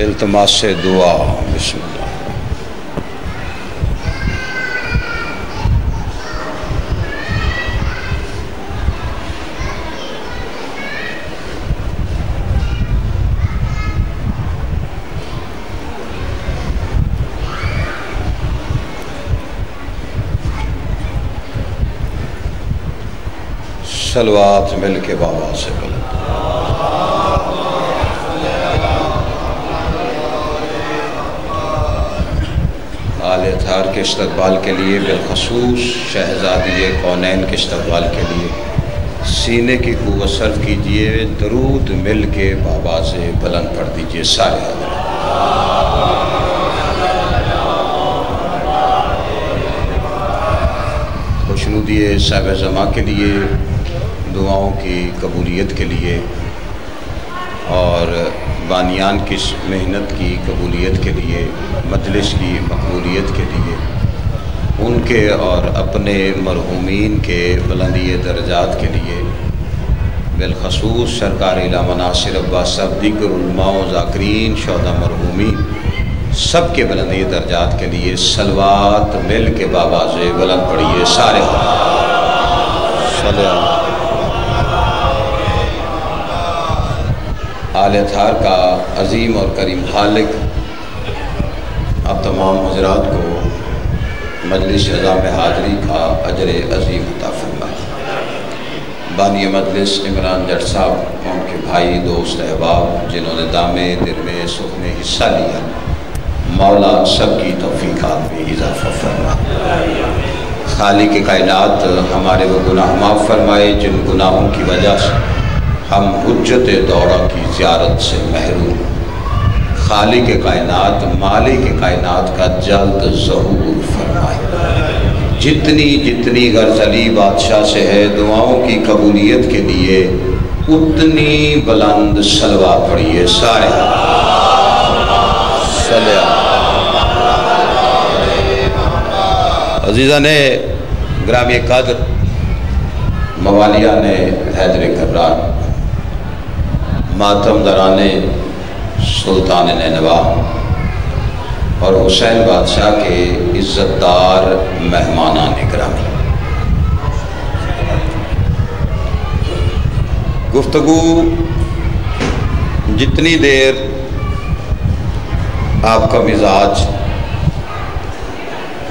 التماس سے دعا۔ بسم اللہ۔ صلوات مل کے بابا سے بلند۔ آل اطہار کے استقبال کے لیے، بالخصوص شہزادی کونین کے استقبال کے لیے سینے کی قوت صرف کیجئے، درود مل کے بابا سے بلند پڑھ دیجئے سارے حضرات۔ خوشنودی صاحب زماں کے لیے، دعاؤں کی قبولیت کے لیے اور بانیان کی محنت کی قبولیت کے لیے، مجلس کی مقبولیت کے لیے، ان کے اور اپنے مرحومین کے بلندی درجات کے لیے، بالخصوص سرکار علامہ ناصر عباس صاحب، دیگر علماء و ذاکرین، شہداء مرحومین سب کے بلندی درجات کے لیے صلوات مل کے بابا سے بلند پڑھیے سارے۔ آل اطہار کا عظیم اور کریم خالق آپ تمام حضرات کو مجلس اعظم میں حاضری کا اجر عظیم عطا فرمائے۔ بانی مجلس عمران جٹ صاحب، ان کے بھائی، دوست، احباب جنہوں نے دامے دل میں سکھ میں حصہ لیا، مولا سب کی توفیقات میں اضافہ فرمائے۔ خالق کائنات ہمارے وہ گناہ معاف فرمائے جن گناہوں کی وجہ سے ہم حجت دورہ کی زیارت سے محروم۔ خالق کائنات، مالک کائنات کا جلد ظہور فرمائے۔ جتنی غرض علی بادشاہ سے ہے دعاؤں کی قبولیت کے لیے، اتنی بلند صلوات پڑھیے سارے۔ عزیزان گرامی قدر، موالیان حیدر کرار، ماتم دران سلطان نینوا اور حسین بادشاہ کے عزت دار مہمانان گرامی، گفتگو جتنی دیر آپ کا مزاج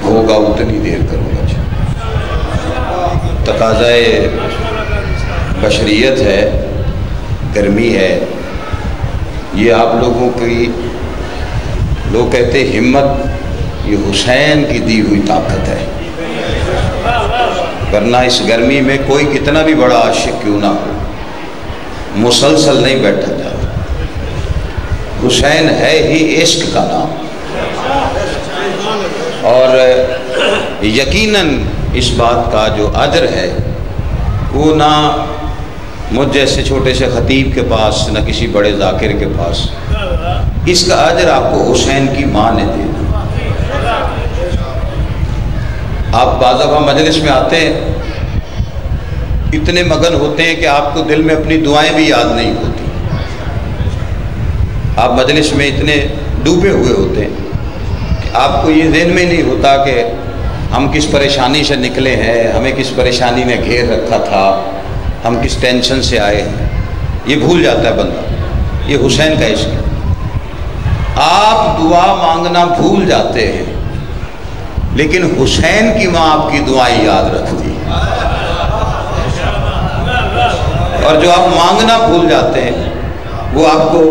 ہوگا اتنی دیر کروں گا۔ تقاضۂ بشریت ہے، گرمی ہے، یہ آپ لوگوں کی، لوگ کہتے ہمت، یہ حسین کی دی ہوئی طاقت ہے، ورنہ اس گرمی میں کوئی کتنا بھی بڑا عاشق کیوں نہ ہو، مسلسل نہیں بیٹھا جاتا۔ حسین ہے ہی عشق کا نام، اور یقیناً اس بات کا جو اجر ہے وہ نہ مجھ جیسے چھوٹے سے خطیب کے پاس، نہ کسی بڑے ذاکر کے پاس، اس کا اجر آپ کو حسین کی ماں نے دینا۔ آپ بعض دفعہ مجلس میں آتے ہیں، اتنے مگن ہوتے ہیں کہ آپ کو دل میں اپنی دعائیں بھی یاد نہیں ہوتی۔ آپ مجلس میں اتنے ڈوبے ہوئے ہوتے ہیں کہ آپ کو یہ ذہن میں نہیں ہوتا کہ ہم کس پریشانی سے نکلے ہیں، ہمیں کس پریشانی نے گھیر رکھا تھا، ہم کس ٹینشن سے آئے ہیں، یہ بھول جاتا ہے بندہ۔ یہ حسین کا عشق ہے۔ آپ دعا مانگنا بھول جاتے ہیں لیکن حسین کی ماں آپ کی دعائیں یاد رکھتی ہے، اور جو آپ مانگنا بھول جاتے ہیں وہ آپ کو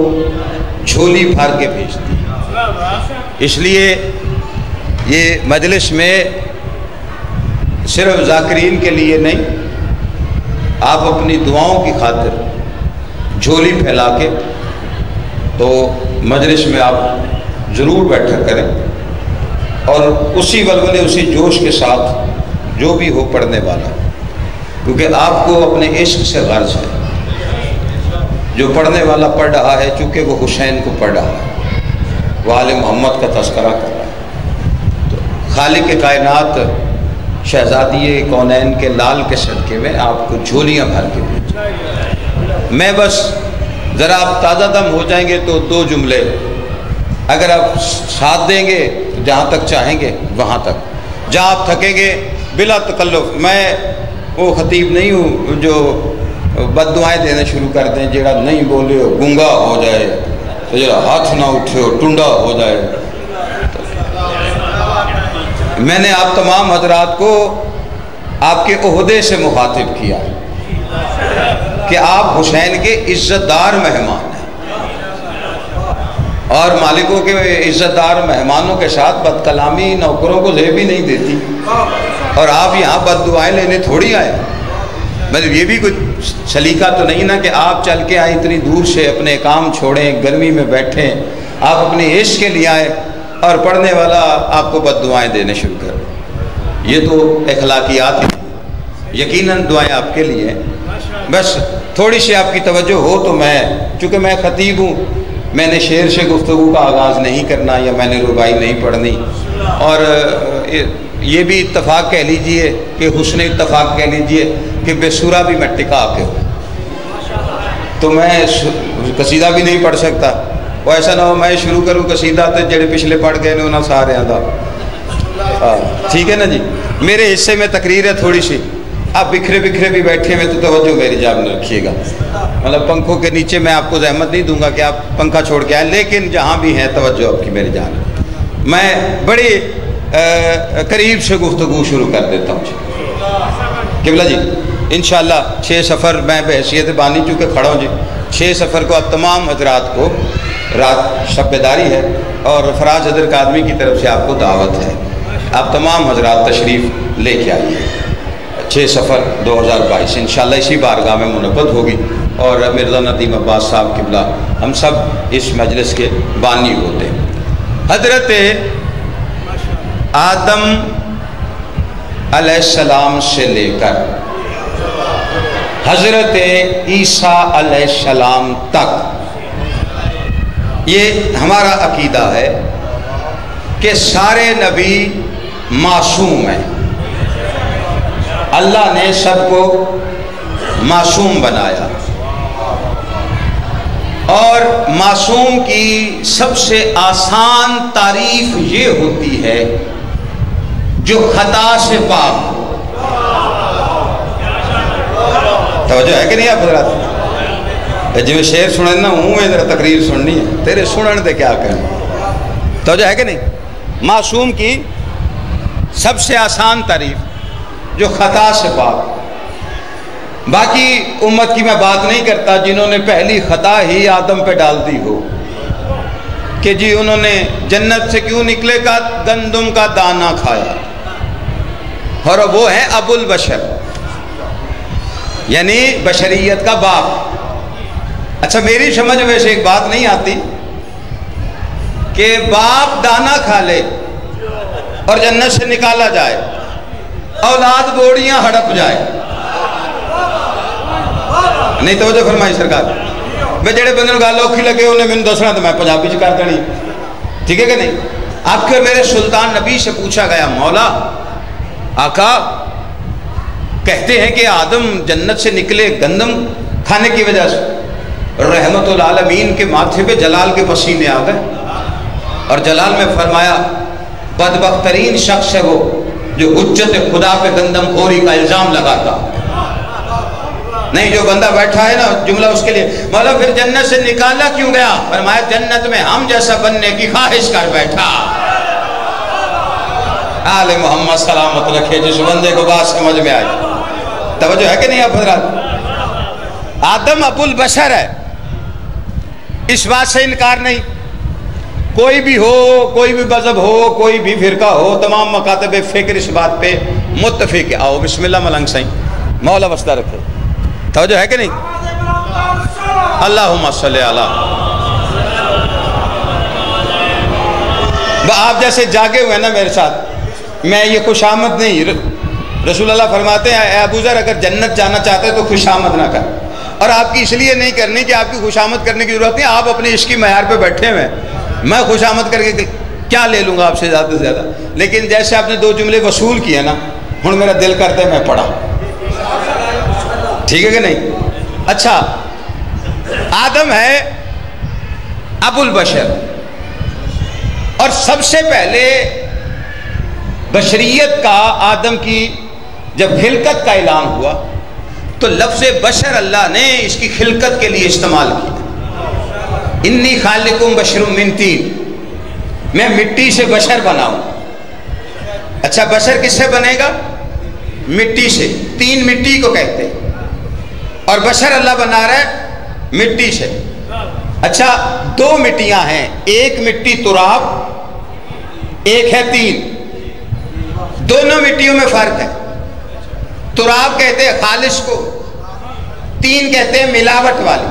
جھولی بھر کے بھیجتی ہے۔ اس لیے یہ مجلس میں صرف ذاکرین کے لیے نہیں، آپ اپنی دعاؤں کی خاطر جھولی پھیلا کے تو مجلس میں آپ ضرور بیٹھا کریں، اور اسی ولولے، اسی جوش کے ساتھ جو بھی ہو پڑھنے والا، کیونکہ آپ کو اپنے عشق سے غرض ہے۔ جو پڑھنے والا پڑھ رہا ہے چونکہ وہ حسین کو پڑھ رہا ہے، وہ آل محمد کا تذکرہ کر رہا ہے، تو خالق کائنات شہزادی کونین کے لال کے صدقے میں آپ کو جھولیاں بھر کے بھیجیں۔ میں بس ذرا آپ تازہ دم ہو جائیں گے تو دو جملے اگر آپ ساتھ دیں گے تو جہاں تک چاہیں گے وہاں تک، جہاں آپ تھکیں گے بلا تکلف۔ میں وہ خطیب نہیں ہوں جو بد دعائیں دینا شروع کر دیں، جڑا نہیں بولے ہو گنگا ہو جائے، جڑا ہاتھ نہ اٹھے ہو ٹنڈا ہو جائے۔ میں نے آپ تمام حضرات کو آپ کے عہدے سے مخاطب کیا کہ آپ حسین کے عزت دار مہمان ہیں، اور مالکوں کے عزت دار مہمانوں کے ساتھ بد کلامی نوکروں کو زیب بھی نہیں دیتی، اور آپ یہاں بد دعائیں لینے تھوڑی آئے۔ مطلب یہ بھی کوئی سلیقہ تو نہیں نا کہ آپ چل کے آئیں اتنی دور سے، اپنے کام چھوڑیں، گرمی میں بیٹھیں، آپ اپنے عشق کے لیے آئے اور پڑھنے والا آپ کو بد دعائیں دینے شروع کر۔ یہ تو اخلاقیات ہیں۔ یقیناً دعائیں آپ کے لیے ہیں، بس تھوڑی سی آپ کی توجہ ہو تو چونکہ میں خطیب ہوں، میں نے شعر سے گفتگو کا آغاز نہیں کرنا، یا میں نے ربائی نہیں پڑھنی، اور یہ بھی اتفاق کہہ لیجئے کہ حسن اتفاق کہہ لیجئے کہ بے سورہ بھی میں ٹکا کے ہوں، تو میں قصیدہ بھی نہیں پڑھ سکتا۔ وہ ایسا نہ ہو میں شروع کروں قصیدہ تو جڑے پچھلے پڑھ گئے نے انہوں سارے دا، ٹھیک ہے نا جی۔ میرے حصے میں تقریر ہے تھوڑی سی، آپ بکھرے بکھرے بھی بیٹھے ہوئے تو توجہ میری جانب میں رکھیے گا، مطلب پنکھوں کے نیچے میں آپ کو زحمت نہیں دوں گا کہ آپ پنکھا چھوڑ کے آئیں، لیکن جہاں بھی ہیں توجہ آپ کی میری جانب۔ میں بڑی قریب سے گفتگو شروع کر دیتا ہوں قبلہ جی، انشاءاللہ 6 سفر میں بحیثیت بانی چونکہ کھڑا ہوں جی، 6 سفر کو آپ تمام حضرات کو رات شب بیداری ہے، اور فراز حضرت آدمی کی طرف سے آپ کو دعوت ہے، آپ تمام حضرات تشریف لے کے آئیے۔ 6 سفر 2022 انشاءاللہ اسی بارگاہ میں منعقد ہوگی، اور مرزا ندیم عباس صاحب قبلہ ہم سب اس مجلس کے بانی ہوتے ہیں۔ حضرت آدم علیہ السلام سے لے کر حضرت عیسیٰ علیہ السلام تک یہ ہمارا عقیدہ ہے کہ سارے نبی معصوم ہیں، اللہ نے سب کو معصوم بنایا، اور معصوم کی سب سے آسان تعریف یہ ہوتی ہے جو خطا سے پاک ہو۔ توجہ ہے کہ نہیں آپ حضرات؟ جو شعر سنن نہ ہوں ادھر تقریر سننی ہے، تیرے سنن دے کیا کہیں؟ توجہ ہے کہ نہیں؟ معصوم کی سب سے آسان تعریف جو خطا سے پاک۔ باقی امت کی میں بات نہیں کرتا جنہوں نے پہلی خطا ہی آدم پہ ڈال دی ہو کہ جی انہوں نے جنت سے کیوں نکلے کا گندم کا دانہ کھایا، اور وہ ہے ابو البشر، یعنی بشریت کا باپ۔ اچھا میری سمجھ میں سے ایک بات نہیں آتی کہ باپ دانہ کھا لے اور جنت سے نکالا جائے، اولاد گوڑیاں ہڑپ جائے۔ نہیں توجہ فرمائی سرکار، میں جڑے بندے نوں گل اوکھی لگے انہیں مینوں دسنا تو میں پنجابی چ کر دینی، ٹھیک ہے کہ نہیں؟ آپ کے میرے سلطان نبی سے پوچھا گیا، مولا آقا کہتے ہیں کہ آدم جنت سے نکلے گندم کھانے کی وجہ سے، رحمت العالمین کے ماتھے پہ جلال کے پسینے آ گئے، اور جلال میں فرمایا بدبخت ترین شخص ہے وہ جو حجت خدا پہ گندم خوری کا الزام لگاتا۔ نہیں جو بندہ بیٹھا ہے نا جملہ اس کے لیے، مولا پھر جنت سے نکالا کیوں گیا؟ فرمایا جنت میں ہم جیسا بننے کی خواہش کر بیٹھا۔ آل محمد سلامت رکھے جس بندے کو بات سمجھ میں آئی۔ توجہ ہے کہ نہیں آپ حضرات؟ آدم ابو البشر ہے، اس بات سے انکار نہیں، کوئی بھی ہو، کوئی بھی مذہب ہو، کوئی بھی فرقہ ہو، تمام مکاتب فکر اس بات پہ متفق ہے۔ آؤ بسم اللہ ملنگ سائیں، مولا وسطہ رکھے۔ توجہ ہے کہ نہیں؟ اللہم صلی علی۔ آپ جیسے جاگے ہوئے ہیں نا میرے ساتھ، میں یہ خوش آمد نہیں، رسول اللہ فرماتے ہیں اے ابو ذر اگر جنت جانا چاہتے ہیں تو خوش آمد نہ کر، اور آپ کی اس لیے نہیں کرنی کہ آپ کی خوش آمد کرنے کی ضرورت نہیں، آپ اپنے عشق کی معیار پہ بیٹھے ہوئے ہیں، میں خوش آمد کر کے کیا لے لوں گا آپ سے زیادہ سے زیادہ۔ لیکن جیسے آپ نے 2 جملے وصول کیے نا، ہن میرا دل کرتا ہے میں پڑھا، ٹھیک ہے کہ نہیں؟ اچھا آدم ہے ابو البشر، اور سب سے پہلے بشریت کا، آدم کی جب خلقت کا اعلان ہوا تو لفظ بشر اللہ نے اس کی خلقت کے لیے استعمال کیا. انی خالقم بشر من طین، میں مٹی سے بشر بناؤں. اچھا بشر کس سے بنے گا؟ مٹی سے. تین مٹی کو کہتے ہیں اور بشر اللہ بنا رہا ہے مٹی سے. اچھا دو مٹیاں ہیں، ایک مٹی تراب، ایک ہے تین. دونوں مٹیوں میں فرق ہے. تراب کہتے ہیں خالص کو، تین کہتے ہیں ملاوٹ والی.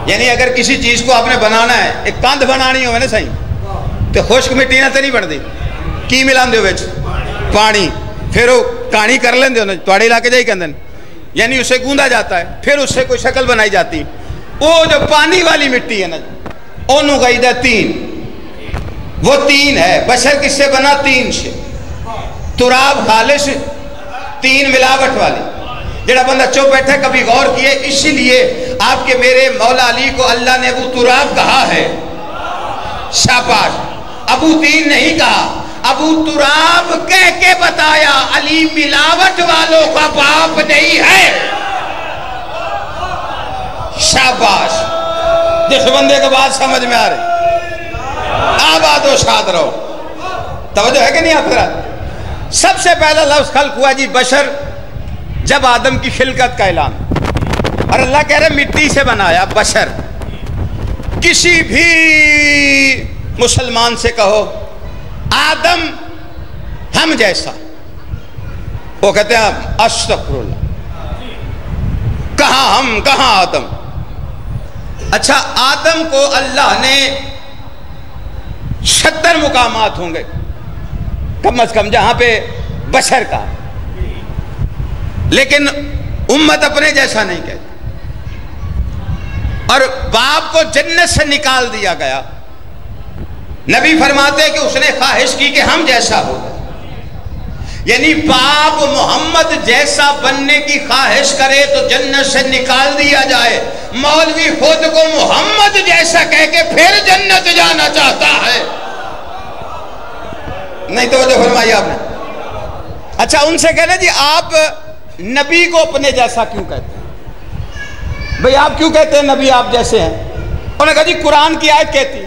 یعنی اگر کسی چیز کو آپ نے بنانا ہے، ایک کاندھ بنانی ہو نا صحیح، تو خشک مٹی نہ تو نہیں بن دی، کی ملان دیو وچ پانی، پھر وہ کہانی کر لیں دیو نا تواڑے علاقے جائی کہندن، یعنی اسے گوندا جاتا ہے، پھر اس سے کوئی شکل بنائی جاتی. وہ جو پانی والی مٹی ہے نا اونوں گئیدہ تین، وہ تین ہے. بشر کس سے بنا؟ تین سے. تراب خالص، تین ملاوٹ والی. جڑا بندہ چپ بیٹھا کبھی غور کیے، اسی لیے آپ کے میرے مولا علی کو اللہ نے ابو تراب کہا ہے. شاباش. ابو تین نہیں کہا، ابو تراب کہہ کے بتایا علی ملاوٹ والوں کا باپ نہیں ہے. شاباش. جس بندے کو بات سمجھ میں آ رہی، آباد و شاد رہو. توجہ ہے کہ نہیں آپ حضرات؟ سب سے پہلا لفظ خلق ہوا جی بشر، جب آدم کی خلقت کا اعلان، اور اللہ کہہ رہے مٹی سے بنایا بشر. کسی بھی مسلمان سے کہو آدم ہم جیسا، وہ کہتے ہیں استغفر اللہ، کہاں ہم کہاں آدم. اچھا آدم کو اللہ نے 70 مقامات ہوں گے کم از کم جہاں پہ بشر کا، لیکن امت اپنے جیسا نہیں کہتی. اور باپ کو جنت سے نکال دیا گیا. نبی فرماتے کہ اس نے خواہش کی کہ ہم جیسا ہو، یعنی باپ محمد جیسا بننے کی خواہش کرے تو جنت سے نکال دیا جائے. مولوی خود کو محمد جیسا کہہ کے پھر جنت جانا چاہتا ہے. نہیں توجہ فرمائی آپ نے. اچھا ان سے کہنا جی آپ نبی کو اپنے جیسا کیوں کہتے ہیں؟ بھئی آپ کیوں کہتے ہیں نبی آپ جیسے ہیں؟ انہوں نے کہا جی قرآن کی آیت کہتی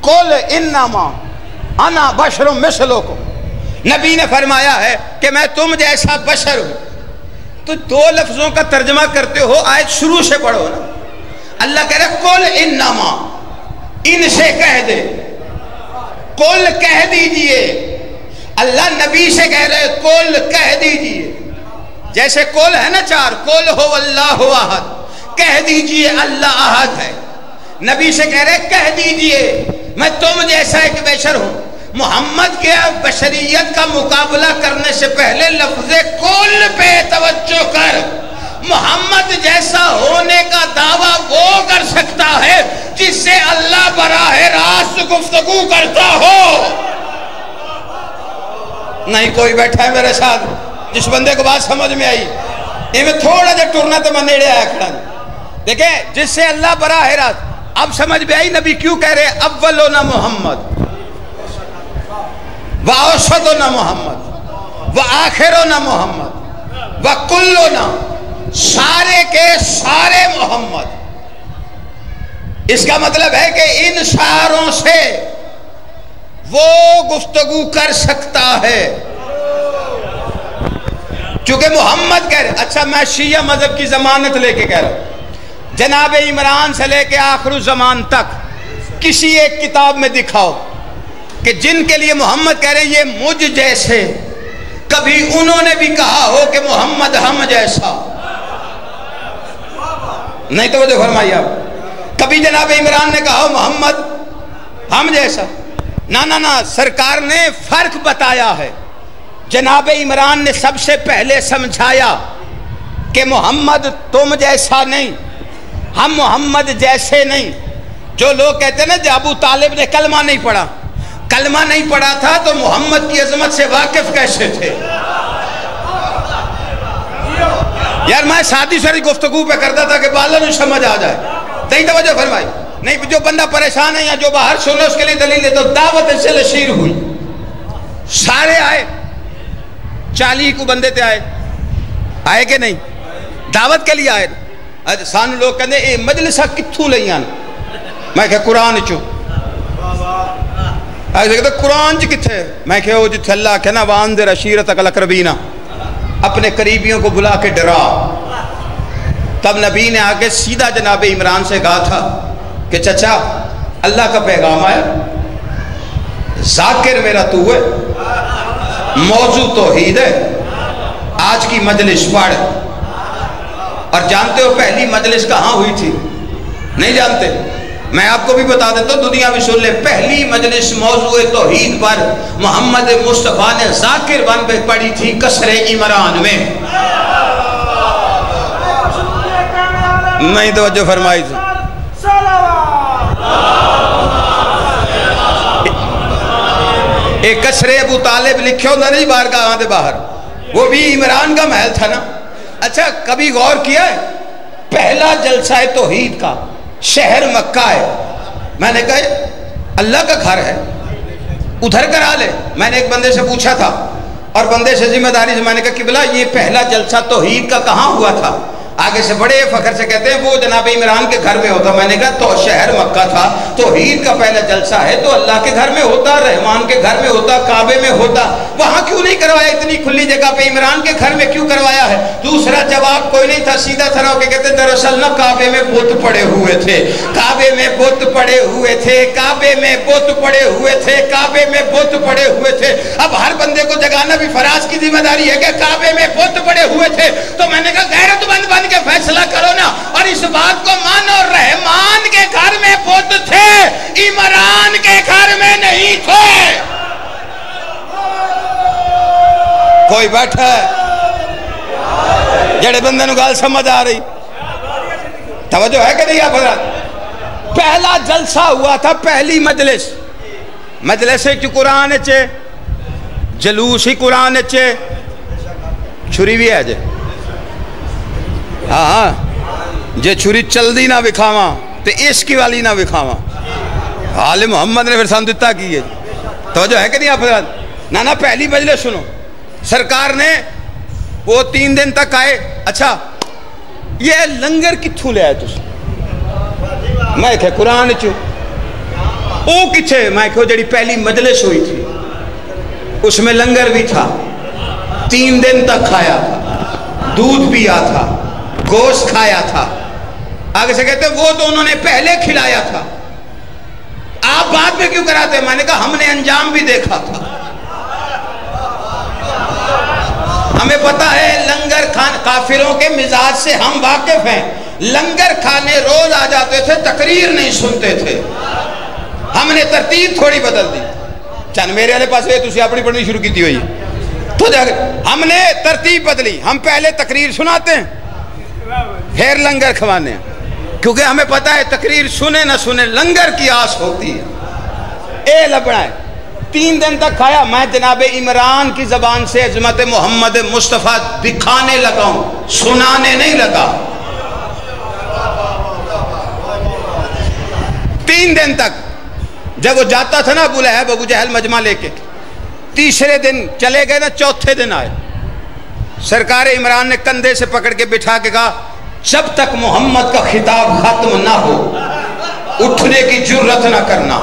قل انما انا بشر مثلکم. نبی نے فرمایا ہے کہ میں تم جیسا بشر ہوں. تو دو لفظوں کا ترجمہ کرتے ہو، آیت شروع سے پڑھو نا. اللہ کہہ رہے قل انما، ان سے کہہ دے، قل کہہ دیجئے. اللہ نبی سے کہہ رہے قل کہہ دیجئے. جیسے قل ہے نا چار، قل ہو اللہ احد، کہہ دیجئے اللہ احد ہے. نبی سے کہہ رہے کہہ دیجئے میں تم جیسا ایک بشر ہوں. محمد کے بشریت کا مقابلہ کرنے سے پہلے لفظ قل پہ توجہ کر. محمد جیسا ہونے کا دعویٰ وہ کر سکتا ہے جس سے اللہ براہ راست گفتگو کرتا ہو. نہیں کوئی بیٹھا ہے میرے ساتھ جس بندے کو بات سمجھ میں آئی؟ یہ میں تھوڑا جا ٹورنا تو میں نیڑے آیا کھڑا. دیکھیں جس سے اللہ براہ راست. اب سمجھ میں آئی نبی کیوں کہہ رہے اولنا محمد وَأَوْسَطُنَا محمد وَآخِرُنَا محمد وَكُلُّنَا، سارے کے سارے محمد. اس کا مطلب ہے کہ ان ساروں سے وہ گفتگو کر سکتا ہے چونکہ محمد کہہ رہے. اچھا میں شیعہ مذہب کی ضمانت لے کے کہہ رہا ہوں، جناب عمران سے لے کے آخر الزمان تک کسی ایک کتاب میں دکھاؤ کہ جن کے لیے محمد کہہ رہے ہیں یہ مجھ جیسے، کبھی انہوں نے بھی کہا ہو کہ محمد ہم جیسا. نہیں توجہ فرمائی آپ. کبھی جناب عمران نے کہا ہو محمد ہم جیسا؟ نہ سرکار نے فرق بتایا ہے. جناب عمران نے سب سے پہلے سمجھایا کہ محمد تم جیسا نہیں، ہم محمد جیسے نہیں. جو لوگ کہتے ہیں نا کہ ابو طالب نے کلمہ نہیں پڑھا، کلمہ نہیں پڑھا تھا تو محمد کی عظمت سے واقف کیسے تھے؟ یار میں سادی ساری گفتگو پہ کرتا تھا کہ بالا نو سمجھ آ جائے. نہیں توجہ فرمائی. نہیں جو بندہ پریشان ہے یا جو باہر سنو اس کے لیے دلیل دے. تو دعوت سے لشیر ہوئی, سارے آئے, 40 کو بندے تے آئے کہ نہیں, دعوت کے لیے آئے. سانو لوگ کہنے اے مجلسہ کتھوں لئی آن, میں کہا قرآن چو, کہتے قرآن چ کتھے, میں کہا وہ جتھے اللہ کہنا وانذر عشیرتک الاقربین, اپنے قریبیوں کو بلا کے ڈرا. تب نبی نے آگے سیدھا جناب عمران سے کہا تھا کہ چچا اللہ کا پیغام آیا, ذاکر میرا تو ہے, موضوع توحید ہے, آج کی مجلس پڑھ. اور جانتے ہو پہلی مجلس کہاں ہوئی تھی؟ نہیں جانتے؟ میں آپ کو بھی بتا دیتا ہوں, دنیا بھی سن لے. پہلی مجلس موضوع توحید پر محمد مصطفیٰ نے ذاکر بن پہ پڑھی تھی قصر عمران میں. نہیں توجہ فرمائی تھی. ایک قصر ابو طالب لکھے ہوتا نہیں بارگاہ دے باہر, وہ بھی عمران کا محل تھا نا. اچھا کبھی غور کیا ہے, پہلا جلسہ توحید کا شہر مکہ ہے. میں نے کہا اللہ کا گھر ہے, ادھر کرا لے. میں نے ایک بندے سے پوچھا تھا اور بندے سے ذمہ داری سے میں نے کہا قبلہ یہ پہلا جلسہ توحید کا کہاں ہوا تھا؟ آگے سے بڑے فخر سے کہتے ہیں وہ جناب عمران کے گھر میں ہوتا. میں نے کہا تو شہر مکہ تھا, توحید کا پہلا جلسہ ہے تو اللہ کے گھر میں ہوتا, رحمان کے گھر میں ہوتا, کعبے میں ہوتا, وہاں کیوں نہیں کروایا؟ اتنی کھلی جگہ پہ عمران کے گھر میں کیوں کروایا ہے؟ دوسرا جواب کوئی نہیں تھا, سیدھا تھا کہ کہتے دراصل نہ کعبے میں بت پڑے ہوئے تھے, کعبے میں بت پڑے ہوئے تھے, کعبے میں بت پڑے ہوئے تھے, کعبے میں بت پڑے ہوئے تھے. اب ہر بندے کو جگانا بھی فراز کی ذمہ داری ہے کہ کعبے میں بت پڑے ہوئے تھے. تو میں نے کہا غیرت مند بن کے فیصلہ کرو نا, اور اس بات کو مانو رحمان کے گھر میں بت تھے, عمران کے گھر میں نہیں تھے. کوئی بیٹھا ہے جڑے بندے نو گال سمجھ آ رہی, توجہ ہے کہ نہیں آپ حضرات؟ پہلا جلسہ ہوا تھا, پہلی مجلس. مجلس کی قرآن چے, جلوس ہی قرآن چے, چھری بھی ہے جے, ہاں جے چھری چل دی نہ بکھاواں تے عشق والی نہ بکھاواں. حال محمد نے پھر سان دیتا کی ہے. توجہ ہے کہ نہیں آپ حضرات؟ نہ پہلی مجلس سنو, سرکار نے وہ 3 دن تک آئے. اچھا یہ لنگر کتھوں لے آئے تُس؟ میں کہا قرآن چو. او کچھے؟ میں کہا جڑی پہلی مجلس ہوئی تھی اس میں لنگر بھی تھا, 3 دن تک کھایا تھا, دودھ پیا تھا, گوشت کھایا تھا. آگے سے کہتے ہیں وہ تو انہوں نے پہلے کھلایا تھا, آپ بعد میں کیوں کراتے؟ میں نے کہا ہم نے انجام بھی دیکھا تھا, ہمیں پتا ہے لنگر کافروں کے مزاج سے ہم واقف ہیں. لنگر کھانے روز آ جاتے تھے, تقریر نہیں سنتے تھے. ہم نے ترتیب تھوڑی بدل دی. چند میرے والے پاس تسی اپنی پڑھنی شروع کی ہوئی تو ہم نے ترتیب بدلی. ہم پہلے تقریر سناتے ہیں پھر لنگر کھوانے ہیں, کیونکہ ہمیں پتا ہے تقریر سنے نہ سنے لنگر کی آس ہوتی ہے. اے لبڑا ہے 3 دن تک کھایا. میں جناب عمران کی زبان سے عظمت محمد مصطفیٰ دکھانے لگا ہوں, سنانے نہیں لگا. 3 دن تک جب وہ جاتا تھا نا ابو لہب ابو جہل مجمع لے کے, تیسرے دن چلے گئے نا, چوتھے دن آئے. سرکار عمران نے کندھے سے پکڑ کے بٹھا کے کہا جب تک محمد کا خطاب ختم نہ ہو اٹھنے کی جرت نہ کرنا.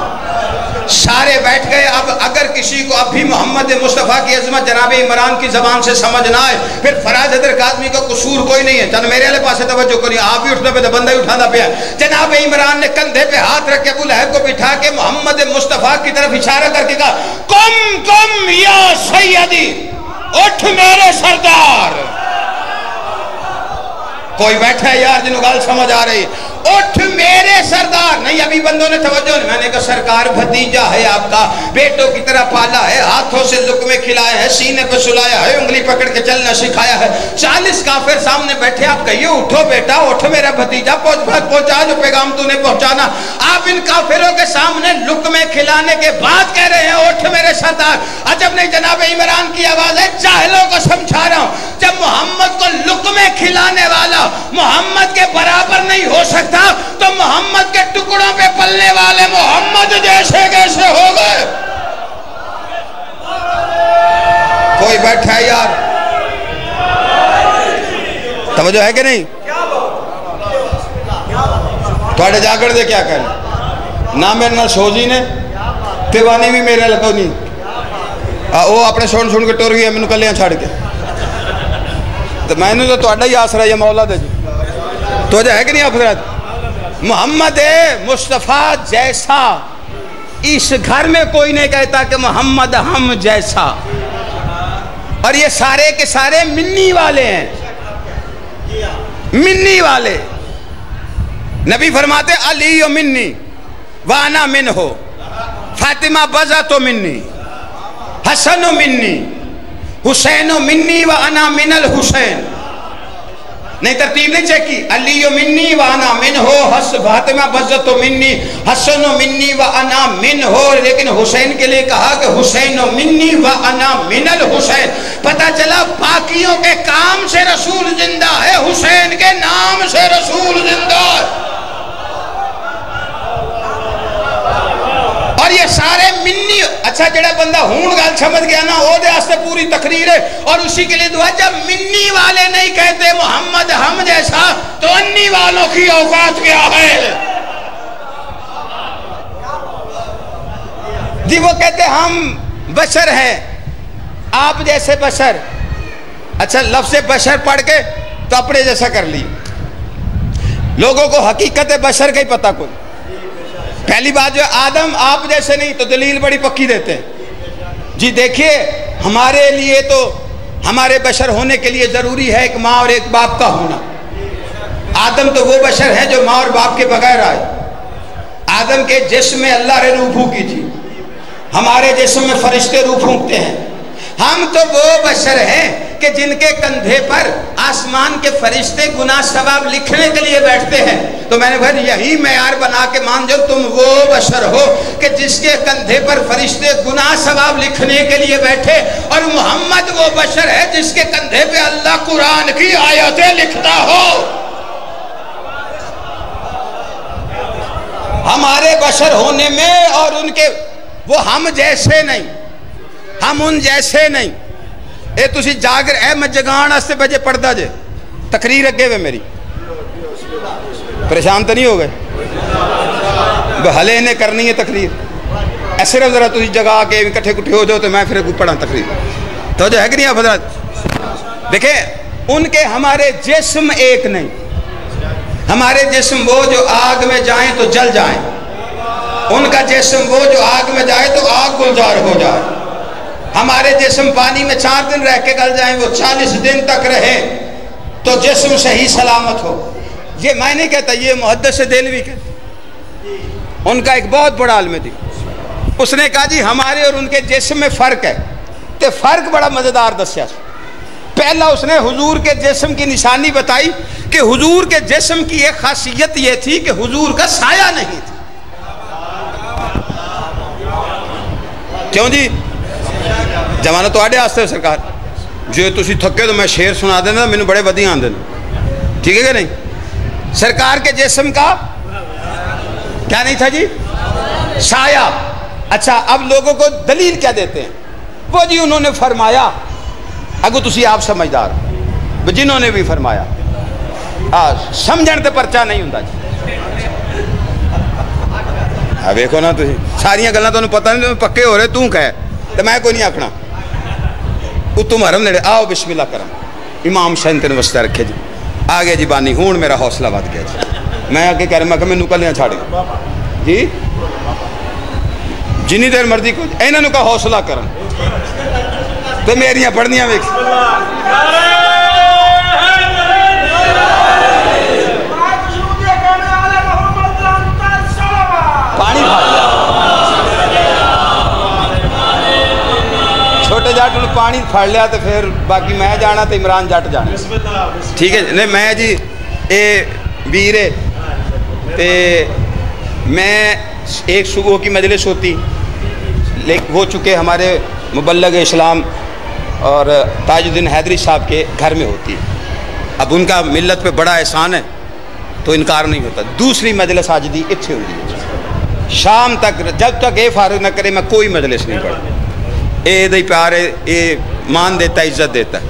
سارے بیٹھ گئے. اب اگر کسی کو اب بھی محمد مصطفیٰ کی عظمت جناب عمران کی زبان سے سمجھ نہ آئے, پھر فراز حیدر کاظمی کا قصور کوئی نہیں ہے. چند میرے والے پاس توجہ کریے, آپ بھی اٹھنا پہ بندہ ہی اٹھانا پہ. جناب عمران نے کندھے پہ ہاتھ رکھ کے ابو لہب کو بٹھا کے محمد مصطفیٰ کی طرف اشارہ کر کے کہا قم یا سیدی, اٹھ میرے سردار. کوئی بیٹھا ہے یار جنہوں گال سمجھ آ رہی, اٹھ میرے سردار. نہیں ابھی بندوں نے توجہ نہیں. میں نے کہا سرکار بھتیجا ہے آپ کا, بیٹوں کی طرح پالا ہے, ہاتھوں سے لقمے کھلایا ہے, سینے پہ سلایا ہے, انگلی پکڑ کے چلنا سکھایا ہے. 40 کافر سامنے بیٹھے, آپ کہیے اٹھو بیٹا, اٹھ میرا بھتیجا, پہنچا جو پیغام تو نے پہنچانا. آپ ان کافروں کے سامنے لقمے کھلانے کے بعد کہہ رہے ہیں اٹھ میرے سردار. عجب نہیں, جناب عمران کی آواز ہے, جاہلوں کو سمجھا رہا ہوں. جب محمد کو لقمے کھلانے والا محمد کے برابر نہیں ہو سکتا تو محمد کے ٹکڑوں پہ پلنے والے محمد جیسے کیسے ہو گئے؟ کوئی بیٹھا ہے یار؟ توجہ ہے کہ نہیں؟ تھوڑے جاگڑ دے کیا کہنا نہ میرے نال سوزی نے تیوانی بھی میرے لگو نہیں وہ اپنے سن کے ٹور گیا میں نے کلیاں چھاڑ کے تو میں نے تو توڑا ہی آسرا یا مولا دے جی توجہ ہے کہ نہیں آپ حضرات؟ محمد مصطفیٰ جیسا اس گھر میں کوئی نہیں کہتا کہ محمد ہم جیسا، اور یہ سارے کے سارے منی والے ہیں، منی والے۔ نبی فرماتے علی منی وانا من ہو، فاطمہ بزا تو منی، حسن منی، حسین منی وانا من الحسین۔ نہیں ترتیب نہیں چیک کی، علی منی وانا من ہو، فاطمہ بزا تو منی، حسن منی وانا من ہو، لیکن حسین کے لئے کہا کہ حسین منی وانا من الحسین۔ پتہ چلا باقیوں کے کام سے رسول زندہ ہے، حسین کے نام سے رسول زندہ ہے۔ اور یہ سارے منی، اچھا جڑا بندہ ہون گال سمجھ گیا نا وہ دے آستے پوری تقریر ہے، اور اسی کے لئے دعا جب منی والے نہیں کہتے محمد ہم جیسا تو انی والوں کی اوقات کیا ہے؟ جی وہ کہتے ہم بشر ہیں آپ جیسے بشر، اچھا لفظ بشر پڑھ کے تو اپنے جیسا کر لی، لوگوں کو حقیقت بشر کا ہی پتہ کوئی۔ پہلی بات جو آدم آپ جیسے نہیں تو دلیل بڑی پکی دیتے ہیں جی دیکھیے ہمارے لیے تو ہمارے بشر ہونے کے لیے ضروری ہے ایک ماں اور ایک باپ کا ہونا۔ آدم تو وہ بشر ہے جو ماں اور باپ کے بغیر آئے، آدم کے جسم میں اللہ نے روح پھونکی تھی، ہمارے جسم میں فرشتے روح پھونکتے ہیں۔ ہم تو وہ بشر ہیں کہ جن کے کندھے پر آسمان کے فرشتے گناہ ثواب لکھنے کے لیے بیٹھتے ہیں، تو میں نے کہا یہی معیار بنا کے مان جو تم وہ بشر ہو کہ جس کے کندھے پر فرشتے گناہ ثواب لکھنے کے لیے بیٹھے، اور محمد وہ بشر ہے جس کے کندھے پہ اللہ قرآن کی آیتیں لکھتا ہو۔ ہمارے بشر ہونے میں اور ان کے وہ ہم جیسے نہیں، ہم ان جیسے نہیں۔ اے تسی جاگر اے میں جگان آستے بجے پڑھدا جے تقریر اگے وے میری پریشان تو نہیں ہو گئے بھلے انہیں کرنی ہے تقریر اے صرف ذرا تسی جگہ کے کٹھے کٹھے ہو جاؤ تو میں پھر پڑھا تقریر تو جو ہے کہ نہیں آپ حضرات؟ دیکھیں ان کے ہمارے جسم ایک نہیں، ہمارے جسم وہ جو آگ میں جائیں تو جل جائیں، ان کا جسم وہ جو آگ میں جائے تو آگ گلزار ہو جائے۔ ہمارے جسم پانی میں 4 دن رہ کے گل جائیں، وہ 40 دن تک رہے تو جسم صحیح سلامت ہو۔ یہ میں نہیں کہتا، یہ محدث دہلوی کہتا، ان کا ایک بہت بڑا عالم تھی، اس نے کہا جی ہمارے اور ان کے جسم میں فرق ہے، تو فرق بڑا مزیدار دسیا۔ پہلا اس نے حضور کے جسم کی نشانی بتائی کہ حضور کے جسم کی ایک خاصیت یہ تھی کہ حضور کا سایہ نہیں تھا۔ کیوں جی؟ جمانہ تو آڑے آستے ہو سرکار جو تسی تھکے تو میں شعر سنا دینا میں نے بڑے بدی آن دینا، ٹھیک ہے کہ نہیں؟ سرکار کے جسم کا کیا نہیں تھا جی؟ سایہ۔ اچھا اب لوگوں کو دلیل کیا دیتے ہیں؟ وہ جی انہوں نے فرمایا، اگو تسی آپ سمجھدار جنہوں نے بھی فرمایا سمجھن تے پرچہ نہیں ہوں جی۔ ہاں دیکھو نا تسی ساریاں گلنا تو پتہ نہیں پکے ہو رہے توں کہے تو میں کوئی نہیں آکھنا اتو محرم نے آؤ بسم اللہ کرم امام شہن تین وسطہ رکھے جی آگے جی بانی ہون میرا حوصلہ بات گیا جی میں آگے کہہ رہا میں کہ میں نکلیاں چھاڑے جی جنی دیر مرضی کو اینہ نکا حوصلہ کرم تو میریاں پڑھنیاں ویک پانی بھاگ چھوٹے جاٹ انہوں پانی پھاڑ لیا تو پھر باقی میں جانا تو عمران جاٹ جانا ٹھیک ہے نہیں میں جی اے بیرے تے میں ایک صبح کی مجلس ہوتی ہو چکے ہمارے مبلغ اسلام اور تاج الدین حیدری صاحب کے گھر میں ہوتی اب ان کا ملت پہ بڑا احسان ہے تو انکار نہیں ہوتا. دوسری مجلس آج دی اتھے ہوئی ہے شام تک, جب تک یہ فارغ نہ کرے میں کوئی مجلس نہیں پڑھتا. اے دے پیار ہے, اے مان دیتا ہے, عزت دیتا ہے,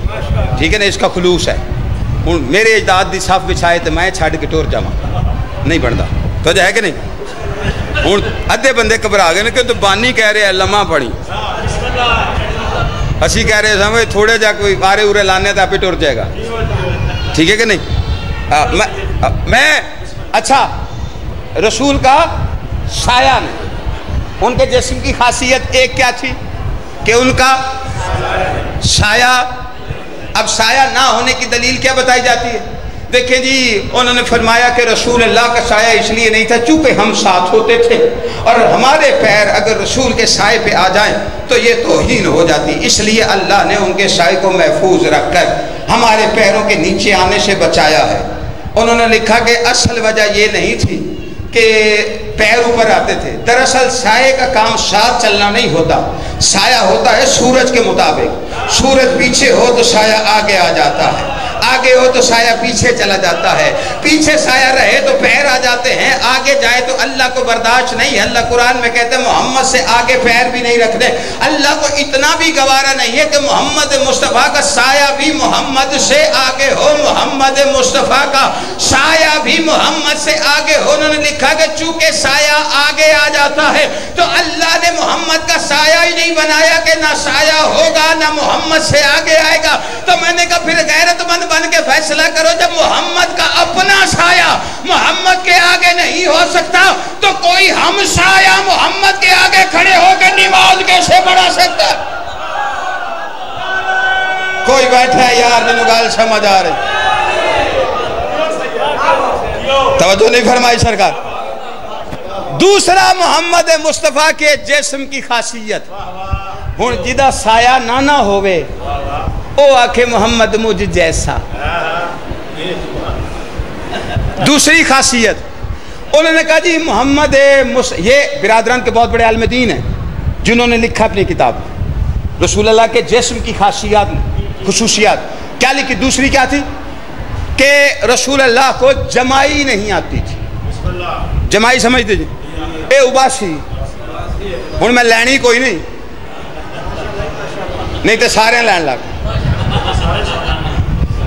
ٹھیک ہے نا, اس کا خلوص ہے. ہوں میرے اجداد دی صف بچھائے تو میں چھڈ کے ٹور جاواں نہیں بنتا, تو ہے کہ نہیں. ہوں ادھے بندے گھبرا گئے کہ تو بانی کہہ رہے ہیں لمحہ پڑھی, اسی کہہ رہے سمجھ تھوڑے جا کوئی آرے اورے لانے تو آپ ہی ٹر جائے گا, ٹھیک ہے کہ نہیں. میں اچھا رسول کا سایہ نہیں, ان کے جسم کی خاصیت ایک کیا تھی کہ ان کا سایہ. اب سایہ نہ ہونے کی دلیل کیا بتائی جاتی ہے؟ دیکھیں جی انہوں نے فرمایا کہ رسول اللہ کا سایہ اس لیے نہیں تھا چونکہ ہم ساتھ ہوتے تھے, اور ہمارے پیر اگر رسول کے سائے پہ آ جائیں تو یہ توہین ہو جاتی, اس لیے اللہ نے ان کے سائے کو محفوظ رکھ کر ہمارے پیروں کے نیچے آنے سے بچایا ہے. انہوں نے لکھا کہ اصل وجہ یہ نہیں تھی کہ پیر اوپر آتے تھے, دراصل سائے کا کام ساتھ چلنا نہیں ہوتا, سایہ ہوتا ہے سورج کے مطابق. سورج پیچھے ہو تو سایہ آگے آ جاتا ہے, آگے ہو تو سایہ پیچھے چلا جاتا ہے, پیچھے سایہ رہے تو پیر آ جاتے ہیں, آگے جائے تو اللہ کو برداشت نہیں. اللہ قرآن میں کہتے ہیں محمد سے آگے پیر بھی نہیں رکھتے. اللہ کو اتنا بھی گوارا نہیں ہے کہ محمد مصطفیٰ کا سایہ بھی محمد سے آگے ہو, محمد مصطفیٰ کا سایہ بھی محمد سے آگے ہو. انہوں نے لکھا کہ چونکہ سایہ آگے آ جاتا ہے تو اللہ نے محمد کا سایہ ہی نہیں بنایا کہ نہ سایہ ہوگا نہ محمد سے آگے آئے گا. تو میں نے کہا پھر غیرت مند بن کے فیصلہ کرو, جب محمد کا اپنا سایہ محمد کے آگے نہیں ہو سکتا تو کوئی ہم سایہ محمد کے آگے کھڑے ہو کے نماز کیسے پڑھا سکتا؟ کوئی بیٹھا ہے یار جنہوں گال سمجھ آ رہی, توجہ نہیں فرمائی سرکار. دوسرا محمد مصطفیٰ کے جسم کی خاصیت, ہن جدا سایہ نہ ہوئے او آکھے محمد مجھ جیسا. دوسری خاصیت انہوں نے کہا جی محمد یہ برادران کے بہت بڑے عالم دین ہیں جنہوں نے لکھا اپنی کتاب رسول اللہ کے جسم کی خصوصیات کیا لکھی. دوسری کیا تھی کہ رسول اللہ کو جمائی نہیں آتی تھی. جمائی سمجھتے جی, اے اباسی ہوں میں لینی کوئی نہیں تو سارے لین لگ,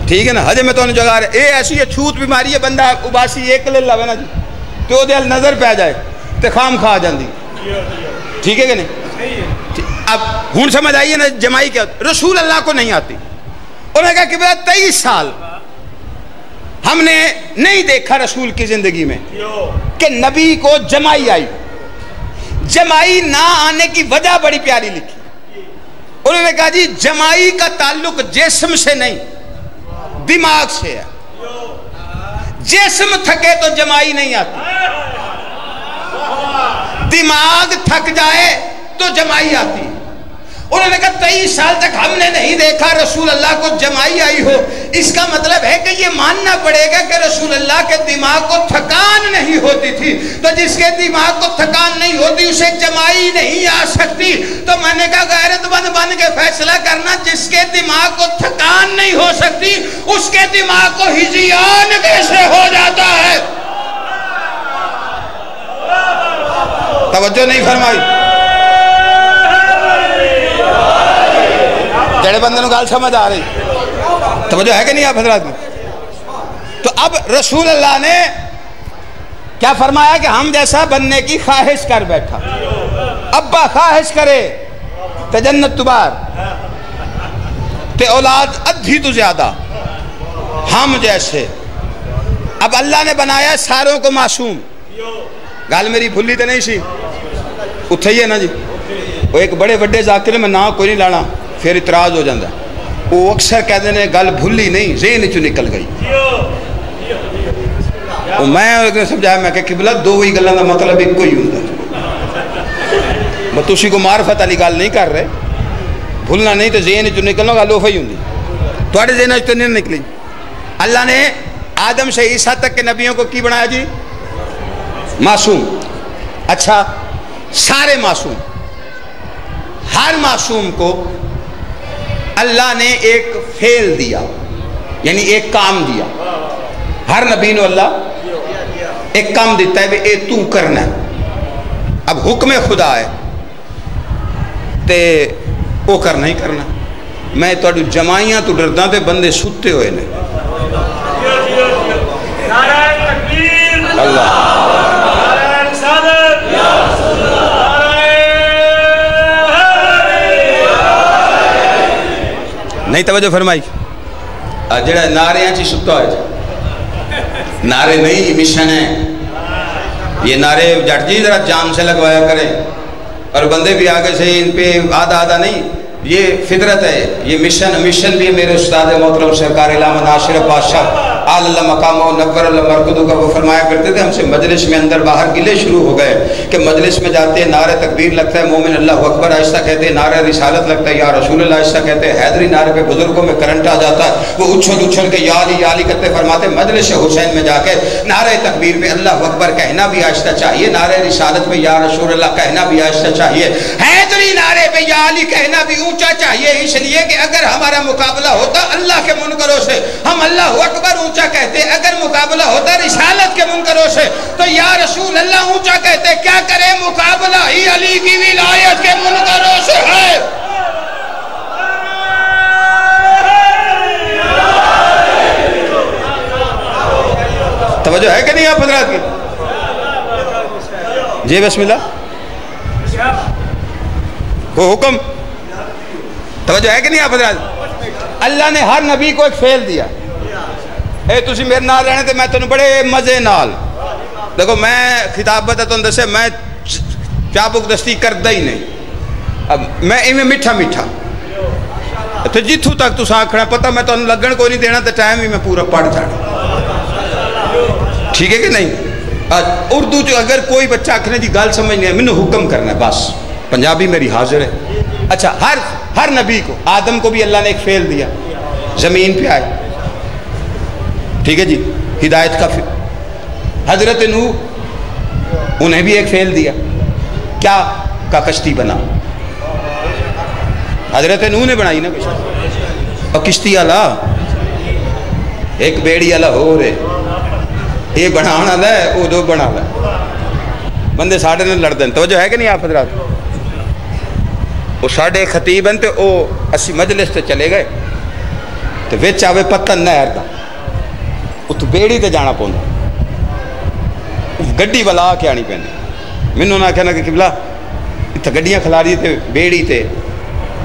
ٹھیک ہے نا. ہجے میں تو انہیں جگہ رہے اے ایسی یہ چھوت بیماری ہے, بندہ اباسی ایک لے لوے نا جی تو دل نظر پہ جائے تو خام کھا جاندی, ٹھیک ہے کہ نہیں. اب ہون سمجھ آئیے نا جمائی کیا رسول اللہ کو نہیں آتی. انہوں نے کہا کہ 23 سال ہم نے نہیں دیکھا رسول کی زندگی میں کہ نبی کو جمائی آئی. جمائی نہ آنے کی وجہ بڑی پیاری لکھی. انہوں نے کہا جی جمائی کا تعلق جسم سے نہیں دماغ سے ہے. جسم تھکے تو جمائی نہیں آتی, دماغ تھک جائے تو جمائی آتی. انہوں نے کہا 23 سال تک ہم نے نہیں دیکھا رسول اللہ کو جمائی آئی ہو. اس کا مطلب ہے کہ یہ ماننا پڑے گا کہ رسول اللہ کے دماغ کو تھکان نہیں ہوتی تھی, تو جس کے دماغ کو تھکان نہیں ہوتی اسے جمائی نہیں آ سکتی. تو میں نے کہا غیرت مند بن کے فیصلہ کرنا, جس کے دماغ کو تھکان نہیں ہو سکتی اس کے دماغ کو ہجیان کیسے ہو جاتا ہے؟ توجہ نہیں فرمائی. جڑے بندے نو گال سمجھ آ رہی, توجہ ہے کہ نہیں آپ حضرات میں؟ تو اب رسول اللہ نے کیا فرمایا کہ ہم جیسا بننے کی خواہش کر بیٹھا. ابا خواہش کرے تے جنت تبار تے اولاد ادھی تو زیادہ ہم جیسے. اب اللہ نے بنایا ساروں کو معصوم. گال میری بھولی تے نہیں سی اتھائیے نا جی. وہ ایک بڑے بڑے ذاکر میں نام کوئی نہیں لانا پھر اعتراض ہو جاندہ. وہ اکثر کہتے ہیں گل بھولی نہیں ذہن چو نکل گئی. میں سمجھایا میں کہ قبلہ دو ہی گلوں کا مطلب ایک کوئی ہوں. میں تسی کو معرفت والی گل نہیں کر رہے, بھولنا نہیں تو ذہن چو نکلنا گل وہ ہی ہوں. تھوڑے ذہن چو نہیں نکلی. اللہ نے آدم سے عیسیٰ تک کے نبیوں کو کی بنایا جی؟ معصوم. اچھا سارے معصوم, ہر معصوم کو اللہ نے ایک فعل دیا. یعنی ایک کام دیا. ہر نبی نو اللہ ایک کام دیتا ہے اے تو کرنا ہے. اب حکم خدا ہے تے وہ کرنا ہی کرنا. میں تو جمائیاں تو ڈردا تے بندے ستے ہوئے نے. اللہ نہیں توجہ فرمائی. جڑا نعرے چی ستا ہے نعرے نہیں یہ مشن ہے. یہ نعرے جٹ جی ذرا جان سے لگوایا کریں اور بندے بھی آگے سے ان پہ آدھا آدھا نہیں. یہ فطرت ہے. یہ مشن بھی میرے استاد محترم سرکار علامہ ناصر بادشاہ اللہ مقام و نور اللہ مرکدو کا وہ فرمایا کرتے تھے. ہم سے مجلس میں اندر باہر گلے شروع ہو گئے کہ مجلس میں جاتے ہیں نعرہ تکبیر لگتا ہے, مومن اللہ اکبر آہستہ کہتے ہیں, نعرہ رسالت لگتا ہے یا رسول اللہ آہستہ کہتے ہیں, حیدری نعرے پہ بزرگوں میں کرنٹ آ جاتا ہے, وہ اچھل کے یا علی کرتے فرماتے. مجلس حسین میں جا کے نعرہ تکبیر پہ اللہ اکبر کہنا بھی آہستہ چاہیے, نعرہ رسالت پہ یا رسول اللہ کہنا بھی آہستہ چاہیے, حیدری نعرے پہ یا علی کہنا بھی اونچا چاہیے. اس لیے کہ اگر ہمارا مقابلہ ہوتا اللہ کے منکروں سے ہم اللہ اکبر اونچا کہتے, اگر مقابلہ ہوتا رسالت کے منکروں سے تو یا رسول اللہ اونچا کہتے. کیا کرے مقابلہ ہی علی کی ولایت کے منکروں سے ہے. توجہ ہے کہ نہیں آپ حضرات کی؟ جی بسم اللہ وہ حکم. توجہ ہے کہ نہیں آپ حضرات؟ اللہ نے ہر نبی کو ایک فعل دیا. اے تسی میرے نال رہنے تے میں تنوں بڑے مزے نال دیکھو میں خطابت ہے تو دسے میں چابک دستی کردہ ہی نہیں. اب میں ایویں میٹھا تو جتھوں تک تو ساکھڑا پتہ میں تو لگن کو نہیں دینا تو ٹائم ہی میں پورا پڑھ جانا. ٹھیک ہے کہ نہیں؟ اردو جو اگر کوئی بچہ آکھنے جی گال سمجھ نہیں ہے منو حکم کرنا ہے بس. پنجابی میری حاضر ہے. اچھا ہر نبی کو آدم کو بھی اللہ نے ایک فعل دیا, زمین پہ آئے. ٹھیک ہے جی, ہدایت کا فعل. حضرت نوح انہیں بھی ایک فعل دیا, کیا کا کشتی بنا. حضرت نوح نے بنائی نا کشتی, اور کشتی اللہ ایک بیڑی اللہ ہو رہے یہ بنانا ہے وہ دو بنا ہے. بندے ساڑھے نے لڑ دیں. توجہ ہے کہ نہیں آپ حضرات؟ وہ ساڑھے خطیب ہیں تو وہ اسی مجلس تے چلے گئے تو ویچ آوے پتن نہر دا وہ تو بیڑی تے جانا پوندا, گڈی والا کے آنی پہنے. منوں نہ کہنا کہ قبلہ اتھا گڈیاں کھلاری تے بیڑی تے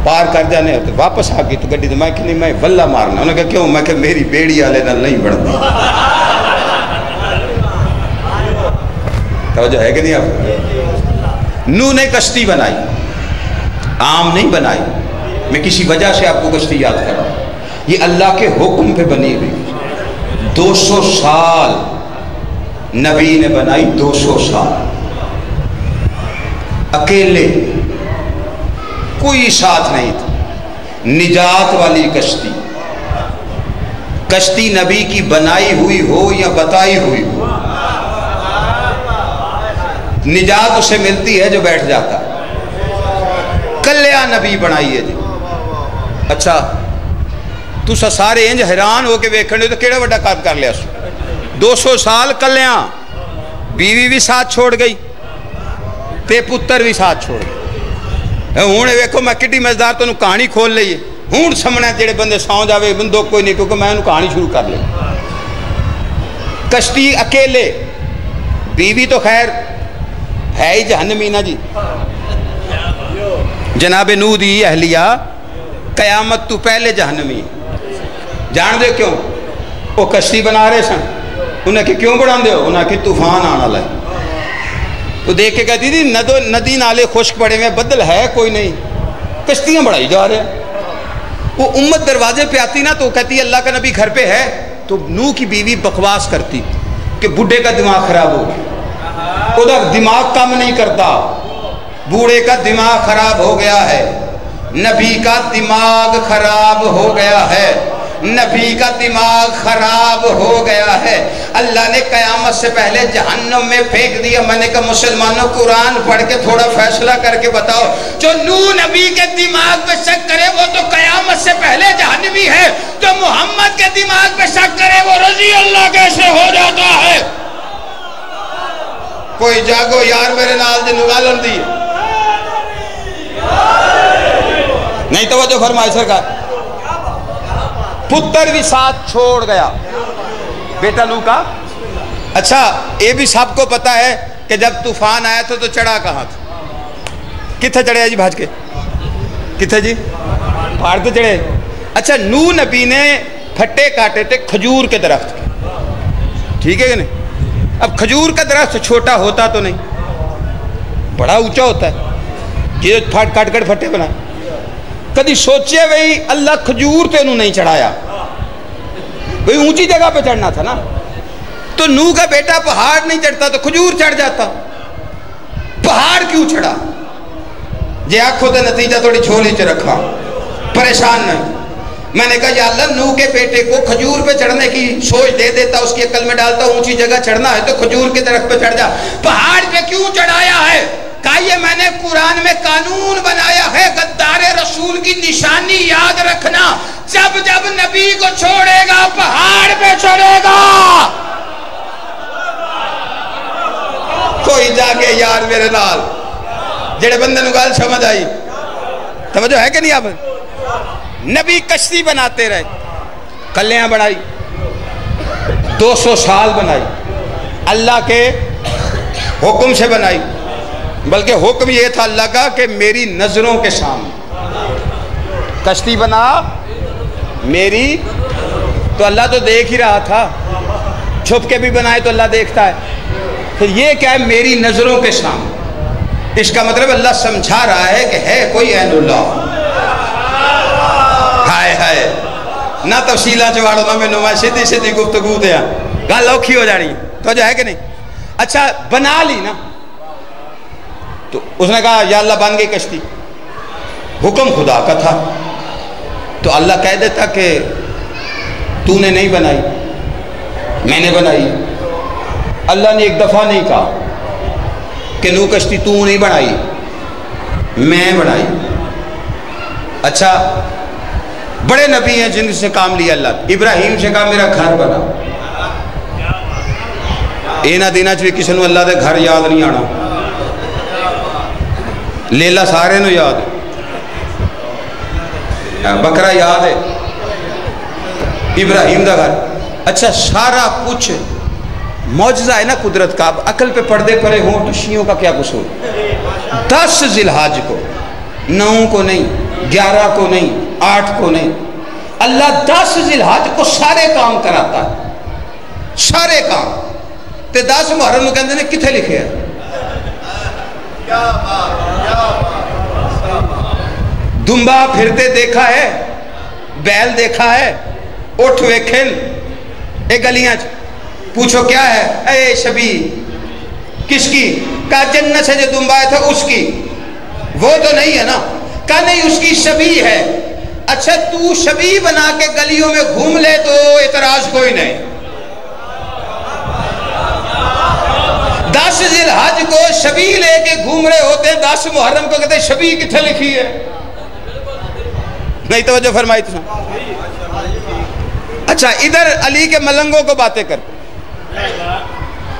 پار کر جانے تو واپس آ گئی تو گڈی تے میں کہ نہیں میں واللہ مارنا. انہوں نے کہا کیوں؟ میں کہ میری بیڑی آلے نال نہیں بڑھتی. توجہ ہے کہ نہیں آپ؟ نوح نے کشتی بنائی, عام نہیں بنائی. میں کسی وجہ سے آپ کو کشتی یاد کر رہا ہوں. یہ اللہ کے حکم پہ بنی ہوئی. 200 سال نبی نے بنائی, 200 سال اکیلے, کوئی ساتھ نہیں تھا. نجات والی کشتی. کشتی نبی کی بنائی ہوئی ہو یا بتائی ہوئی ہو, نجات اسے ملتی ہے جو بیٹھ جاتا. کلیا نبی بنائی ہے جی. اچھا تسا سارے انج حیران ہو کے ویکھنے تو کیڑا بڑا کام کر لیا. 200 سال کلیاں, بیوی بھی ساتھ چھوڑ گئی تے پتر بھی ساتھ چھوڑ گئی. ہوں ویکھو میں کڈی مزدار تو کہانی کھول لئیے. ہوں سمنے جڑے بندے سو جاوے بندو کوئی نہیں کیونکہ میں انہوں کہانی شروع کر لی. کشتی اکیلے, بیوی تو خیر ہے ہی جہنمی نا جی. جناب نوح دی اہلیہ قیامت تو پہلے جہنمی. جان دے کیوں؟ وہ کشتی بنا رہے سن. انہیں کہ کیوں بڑھان دے ہو؟ انہیں کہ طوفان آنا لائے. تو دیکھ کے کہتی تھی ندی نالے خشک پڑے میں بدل ہے کوئی نہیں, کشتیاں بڑھائی جا رہے ہیں. وہ امت دروازے پہ آتی نا تو کہتی اللہ کا نبی گھر پہ ہے. تو نوح کی بیوی بکواس کرتی کہ بڈھے کا دماغ خراب ہو گیا, ادھر دماغ کام نہیں کرتا, بوڑھے کا دماغ خراب ہو گیا ہے, نبی کا دماغ خراب ہو گیا ہے. نبی کا دماغ خراب ہو گیا ہے. اللہ نے قیامت سے پہلے جہنم میں پھینک دیا. میں نے کہا مسلمانوں قرآن پڑھ کے تھوڑا فیصلہ کر کے بتاؤ, جو نوح نبی کے دماغ پہ شک کرے وہ تو قیامت سے پہلے جہنمی ہے, جو محمد کے دماغ پہ شک کرے وہ رضی اللہ کیسے ہو جاتا ہے؟ کوئی جاگو یار میرے نال جنو گالن دی نہیں توجہ فرمائے سرکار. پتر بھی ساتھ چھوڑ گیا بیٹا لو کا. اچھا یہ بھی سب کو پتا ہے کہ جب طوفان آیا تھا تو چڑھا کہاں تھا؟ کتھے چڑھے جی بھاج کے؟ کتھے جی؟ پہاڑ تو چڑھے. اچھا نوح نبی نے پھٹے کاٹے تھے کھجور کے درخت کے, ٹھیک ہے کہ نہیں؟ اب کھجور کا درخت چھوٹا ہوتا تو نہیں, بڑا اونچا ہوتا ہے. یہ کاٹ کٹ پھٹے بنا. کدی سوچے بھئی اللہ کھجور تے انہوں نہیں چڑھایا, بھئی اونچی جگہ پہ چڑھنا تھا نا. تو نوح کا بیٹا پہاڑ نہیں چڑھتا تو کھجور چڑھ جاتا. پہاڑ کیوں چڑھا؟ یہ آنکھوں تے نتیجہ تھوڑی چھولی چ رکھا, پریشان نہیں. میں نے کہا یا اللہ نوح کے بیٹے کو کھجور پہ چڑھنے کی سوچ دے دیتا, اس کی عقل میں ڈالتا اونچی جگہ چڑھنا ہے تو کھجور کے درخت پہ چڑھ جا, پہاڑ پہ کیوں چڑھایا ہے؟ کہا یہ میں نے قرآن میں قانون بنایا ہے, غدار رسول کی نشانی یاد رکھنا, جب جب نبی کو چھوڑے گا پہاڑ پہ چڑھے گا. کوئی جاگے یار میرے نال جڑے بندے نو گل سمجھ آئی. توجہ ہے کہ نہیں؟ آپ نبی کشتی بناتے رہے, کلیاں بنائی, 200 سال بنائی, اللہ کے حکم سے بنائی, بلکہ حکم یہ تھا اللہ کا کہ میری نظروں کے سامنے کشتی بنا میری. تو اللہ تو دیکھ ہی رہا تھا, چھپ کے بھی بنائے تو اللہ دیکھتا ہے. پھر یہ کیا ہے میری نظروں کے سامنے, اس کا مطلب اللہ سمجھا رہا ہے کہ ہے کوئی عین اللہ. ہائے ہائے نہ تفصیلہ چواڑو نہ میں نمائے سیدھی سیدھی گفتگو دیا گل اوکھی ہو جانی. تو جو ہے کہ نہیں؟ اچھا بنا لی نا, تو اس نے کہا یا اللہ بن گئی کشتی, حکم خدا کا تھا. تو اللہ کہہ دیتا کہ تو نے نہیں بنائی, میں نے بنائی. اللہ نے ایک دفعہ نہیں کہا کہ نو کشتی تو نہیں بنائی, میں بنائی. اچھا بڑے نبی ہیں جن سے کام لیا اللہ. ابراہیم سے کہا میرا گھر بنا. اینا دینا چوی کسی نو اللہ دے گھر یاد نہیں آنا, لیلہ سارے نو یاد ہے, بکرا یاد ہے, ابراہیم دا گھر. اچھا سارا کچھ معجزہ ہے نا قدرت کا. اب عقل پہ پردے پڑے ہوں تو شیعوں کا کیا قصور؟ 10 ذی الحج کو, 9 کو نہیں, 11 کو نہیں, 8 کو نہیں, اللہ 10 ذی الحج کو سارے کام کراتا ہے, سارے کام. تے 10 محرم نو کہندے نے کتھے لکھے ہے؟ دمبا پھرتے دیکھا ہے, بیل دیکھا ہے, اٹھ ویکھن اے گلیاں چ, پوچھو کیا ہے؟ اے شبی کس کی؟ کہا جنت سے جو دمبا آیا تھا اس کی. وہ تو نہیں ہے نا. کہا نہیں اس کی شبی ہے. اچھا تو شبی بنا کے گلیوں میں گھوم لے تو اعتراض کوئی نہیں. 10 ذی الحج کو شبی لے کے گھوم رہے ہوتے ہیں, 10 محرم کو کہتے ہیں شبی کتھے لکھی ہے؟ نہیں توجہ فرمائی تو. اچھا ادھر علی کے ملنگوں کو باتیں کر,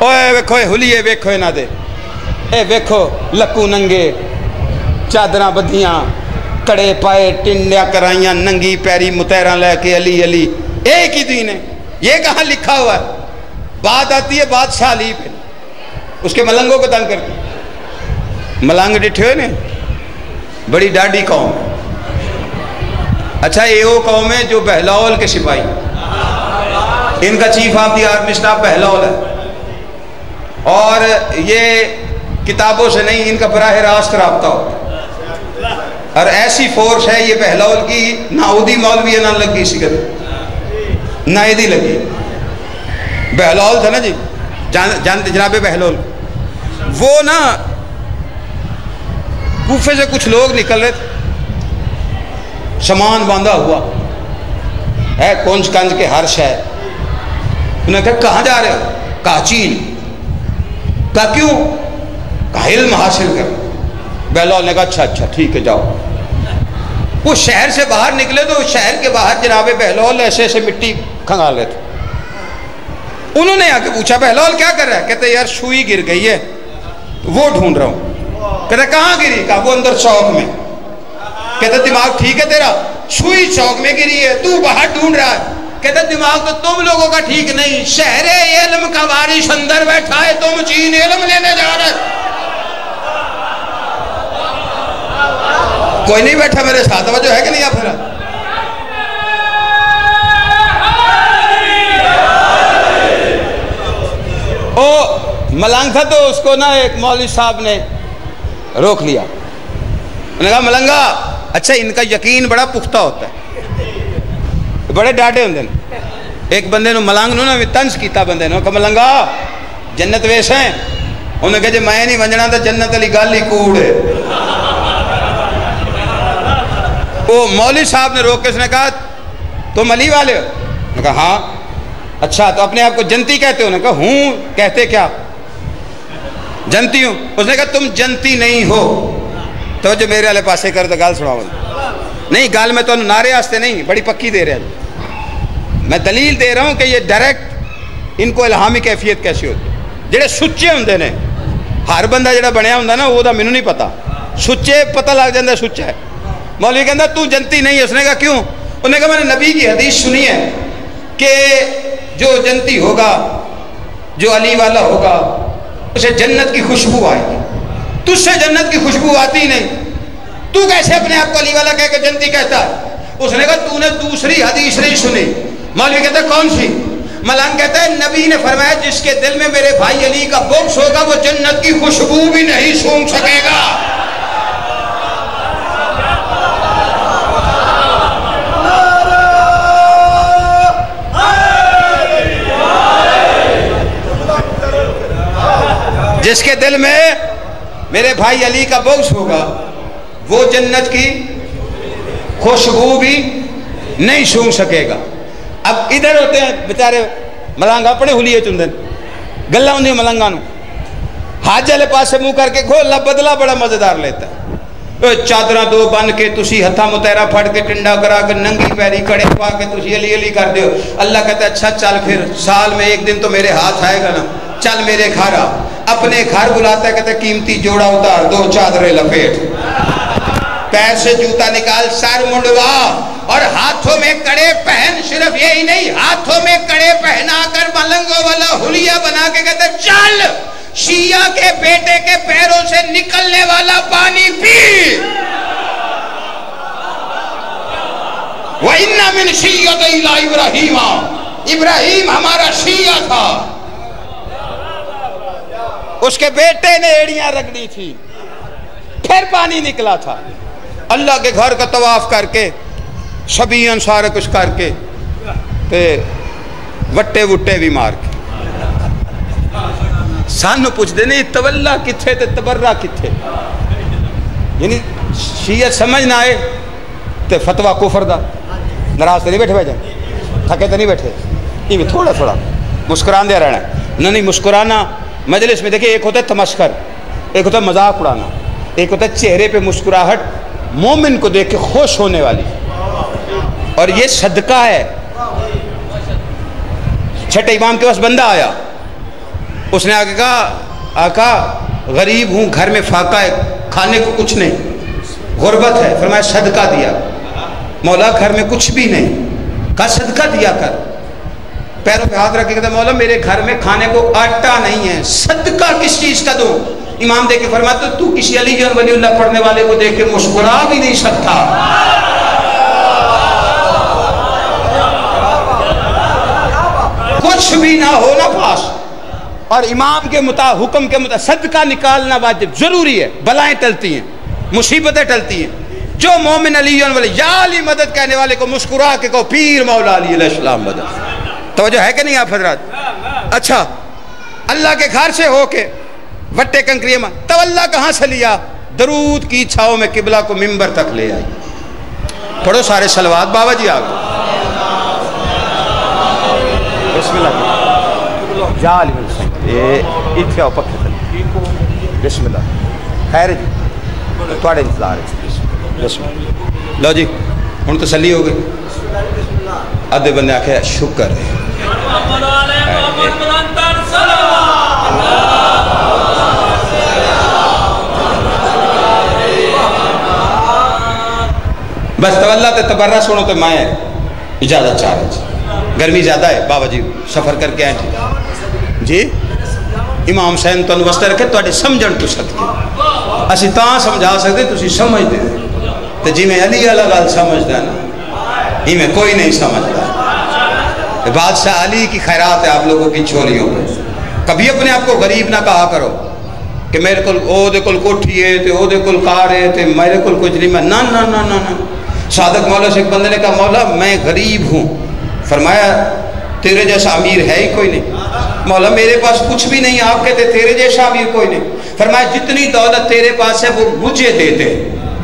اوے ویکھو ہلیے ویکھو نہ دے, اے ویکھو لکو ننگے, چادراں بدیاں, کڑے پائے, ٹنڈیاں کرائیاں, ننگی پیری متیراں لے کے علی علی. ایک ہی دین ہے, یہ کہاں لکھا ہوا ہے؟ بات آتی ہے بادشاہ علی پہ, اس کے ملنگوں کو تنگ کرتی. ملنگ ڈٹھے ہوئے نے, بڑی ڈاڈی قوم. اچھا یہ وہ قوم ہے جو بہلول کے سپاہی, ان کا chief of the army staff Bahlul ہے, اور یہ کتابوں سے نہیں ان کا براہ راست رابطہ ہوتا ہے. اور ایسی فورس ہے یہ بہلول کی, نہ اودی مولوی نہ لگی سگر, نہ ایدی لگی. بہلول تھا نا جی, جانتے جناب بہلول, وہ نا کوفے سے کچھ لوگ نکل رہے تھے, سامان باندھا ہوا, ہے کونج کنج کے ہر شے. انہوں نے کہا کہاں جا رہے ہو؟ کہا چین. کہا کیوں؟ کہا علم حاصل کر. بہلول نے کہا اچھا اچھا ٹھیک ہے جاؤ. وہ شہر سے باہر نکلے تو شہر کے باہر جناب بہلول ایسے ایسے مٹی کھنگال رہے تھے. انہوں نے آ کے پوچھا بہلول کیا کر رہا ہے؟ کہتے یار سوئی گر گئی ہے وہ ڈھونڈ رہا ہوں. کہتے کہاں گری؟ کہا وہ اندر چوک میں. کہتے دماغ ٹھیک ہے تیرا؟ سوئی چوک میں گری ہے تو باہر ڈھونڈ رہا ہے. کہتے دماغ تو تم لوگوں کا ٹھیک نہیں، شہر علم کا وارث اندر بیٹھا ہے، تم چین علم لینے جا رہے. کوئی نہیں بیٹھا میرے ساتھ، توجہ ہے کہ نہیں؟ آپ پھر او ملنگ تھا تو اس کو نا ایک مولوی صاحب نے روک لیا. انہوں نے کہا ملنگا اچھا ان کا یقین بڑا پختہ ہوتا ہے، بڑے ڈاڈے ہوندے نے. ایک بندے نو ملنگ نو نا طنز کیتا بندے نو کہ ملنگا جنت ویس ہیں. انہوں نے کہا جی میں نہیں ونجنا تو جنت علی گل ہی کوڑ ہے. وہ مولوی صاحب نے روک کے اس نے کہا تم علی والے ہو؟ انہوں نے کہا ہاں. اچھا تو اپنے آپ کو جنتی کہتے ہو؟ انہوں نے کہا ہوں. کہتے کیا؟ جنتی ہوں. اس نے کہا تم جنتی نہیں ہو. تو جو میرے والے پاسے کر تو گال سناؤ. نہیں گال میں تو نعرے واسطے نہیں، بڑی پکی دے رہے ہیں. میں دلیل دے رہا ہوں کہ یہ ڈائریکٹ ان کو الہامی کیفیت کیسی ہوتی ہے. جڑے سچے ہوندے نے، ہر بندہ جڑا بنیا ہوندا نا وہ مینوں نہیں پتا، سچے پتہ لگ جاندا سچا ہے. مولوی کہندا تو جنتی نہیں ہے. اس نے کہا کیوں؟ انہوں نے کہا میں نے نبی کی حدیث سنی ہے کہ جو جنتی ہوگا، جو علی والا ہوگا، اسے جنت کی خوشبو آئے گی. تجھ سے جنت کی خوشبو آتی نہیں، تو کیسے اپنے آپ کو علی والا کہہ کے جنتی کہتا ہے؟ اس نے کہا تو نے دوسری حدیث نہیں سنی. مولوی کہتا ہے کون سی؟ ملنگ کہتا ہے نبی نے فرمایا جس کے دل میں میرے بھائی علی کا بغض ہوگا وہ جنت کی خوشبو بھی نہیں سونگھ سکے گا. جس کے دل میں میرے بھائی علی کا بغض ہوگا وہ جنت کی خوشبو بھی نہیں سونگھ سکے گا. اب ادھر ہوتے ہیں بیچارے ملنگ اپنے حلیے چندے گلا ہوں ملنگا نو حاج والے پاس سے منہ کر کے کھو اللہ بدلہ بڑا مزیدار لیتا ہے. چادراں دو بن کے تسی ہتھا متیرا پھڑ کے ٹنڈا کرا کے ننگی پیری کڑے پا کے تسی علی علی کر دیو. اللہ کہتا ہے اچھا چل پھر سال میں ایک دن تو میرے ہاتھ آئے گا نا، چل میرے گھر آ. اپنے گھر بلاتا ہے کہتا ہے قیمتی جوڑا اتار، دو چادریں لپیٹ، پیر سے جوتا نکال، سر منڈوا اور ہاتھوں میں کڑے پہن. صرف یہی نہیں، ہاتھوں میں کڑے پہنا کر ملنگوں والا حلیہ بنا کے کہتا ہے چل شیعہ کے بیٹے کے پیروں سے نکلنے والا پانی پی. وَإِنَّ مِنْ شِيَّةِ إِلَىٰ إِبْرَاهِيمَ، ابراہیم ہمارا شیعہ تھا، اس کے بیٹے نے ایڑیاں رگڑی تھی پھر پانی نکلا تھا. اللہ کے گھر کا طواف کر کے شبیان سارے کچھ کر کے وٹے وٹے بھی مار کے سانو پوچھ دے نہیں تولا کتھے تے تبرہ کتھے. یعنی شیعت سمجھ نہ آئے تے فتوہ کفر دا. ناراض تو نہیں بیٹھے بھائی جان، تھکے تو نہیں بیٹھے، یہ تھوڑا تھوڑا مسکران دے رہنا ہے. نہیں مسکرانا مجلس میں دیکھیں، ایک ہوتا ہے تمشکر، ایک ہوتا ہے مذاق اڑانا، ایک ہوتا ہے چہرے پہ مسکراہٹ مومن کو دیکھ کے خوش ہونے والی، اور یہ صدقہ ہے. چھٹے امام کے پاس بندہ آیا، اس نے آگے کہا آقا غریب ہوں، گھر میں فاقہ ہے، کھانے کو کچھ نہیں، غربت ہے. فرمایا صدقہ دیا. مولا گھر میں کچھ بھی نہیں. کہا صدقہ دیا کر. پیروں پہ ہاتھ رکھ کے کہتا مولا میرے گھر میں کھانے کو آٹا نہیں ہے، صدقہ کس چیز کا دوں؟ امام دیکھ کے فرمایا تو کسی علی جان ولی اللہ پڑھنے والے کو دیکھ کے مسکرا بھی نہیں سکتا. کچھ بھی نہ ہو نا پاس، اور امام کے حکم کے مطابق صدقہ نکالنا واجب ضروری ہے. بلائیں ٹلتی ہیں، مصیبتیں ٹلتی ہیں. جو مومن علی جان ولی یا علی مدد کہنے والے کو مسکرا کے کہو پیر مولا علی علیہ السلام مدد. توجہ ہے کہ نہیں آپ حضرات؟ اچھا اللہ کے گھر سے ہو کے وٹے کنکریے میں تولا کہاں سے لیا؟ درود کی چھاؤں میں قبلہ کو ممبر تک لے آئی. پڑھو سارے صلوات. بابا جی آگے بسم اللہ جا علی یہ اتنے آؤ پکے تھے بسم اللہ خیر جی تھوڑے انتظار ہے بسم اللہ لو جی ہوں تسلی ہو گئی ادھے بندے آخیا شکر ہے بس تولا تے تبرہ سنو تو میں اجازت چاہ رہا گرمی زیادہ ہے بابا جی سفر کر کے آئے جی امام حسین تو واسطے رکھے تو سمجھن تو سکتے اسی تاں سمجھا سکتے تسی سمجھ دے تو جی میں علی اللہ گل سمجھ دے نا ہی میں کوئی نہیں سمجھتا بادشاہ علی کی خیرات ہے آپ لوگوں کی چھولیوں میں کبھی اپنے آپ کو غریب نہ کہا کرو کہ میرے کل او دے کل کوٹھی ہے تے او دے کل کار ہے تے میرے کل کچھ نہیں میں نا نا نا نا نا صادق مولا سے ایک بندے نے کہا مولا میں غریب ہوں فرمایا تیرے جیسا امیر ہے ہی کوئی نہیں مولا میرے پاس کچھ بھی نہیں آپ کہتے تیرے جیسا امیر کوئی نہیں فرمایا جتنی دولت تیرے پاس ہے وہ مجھے دیتے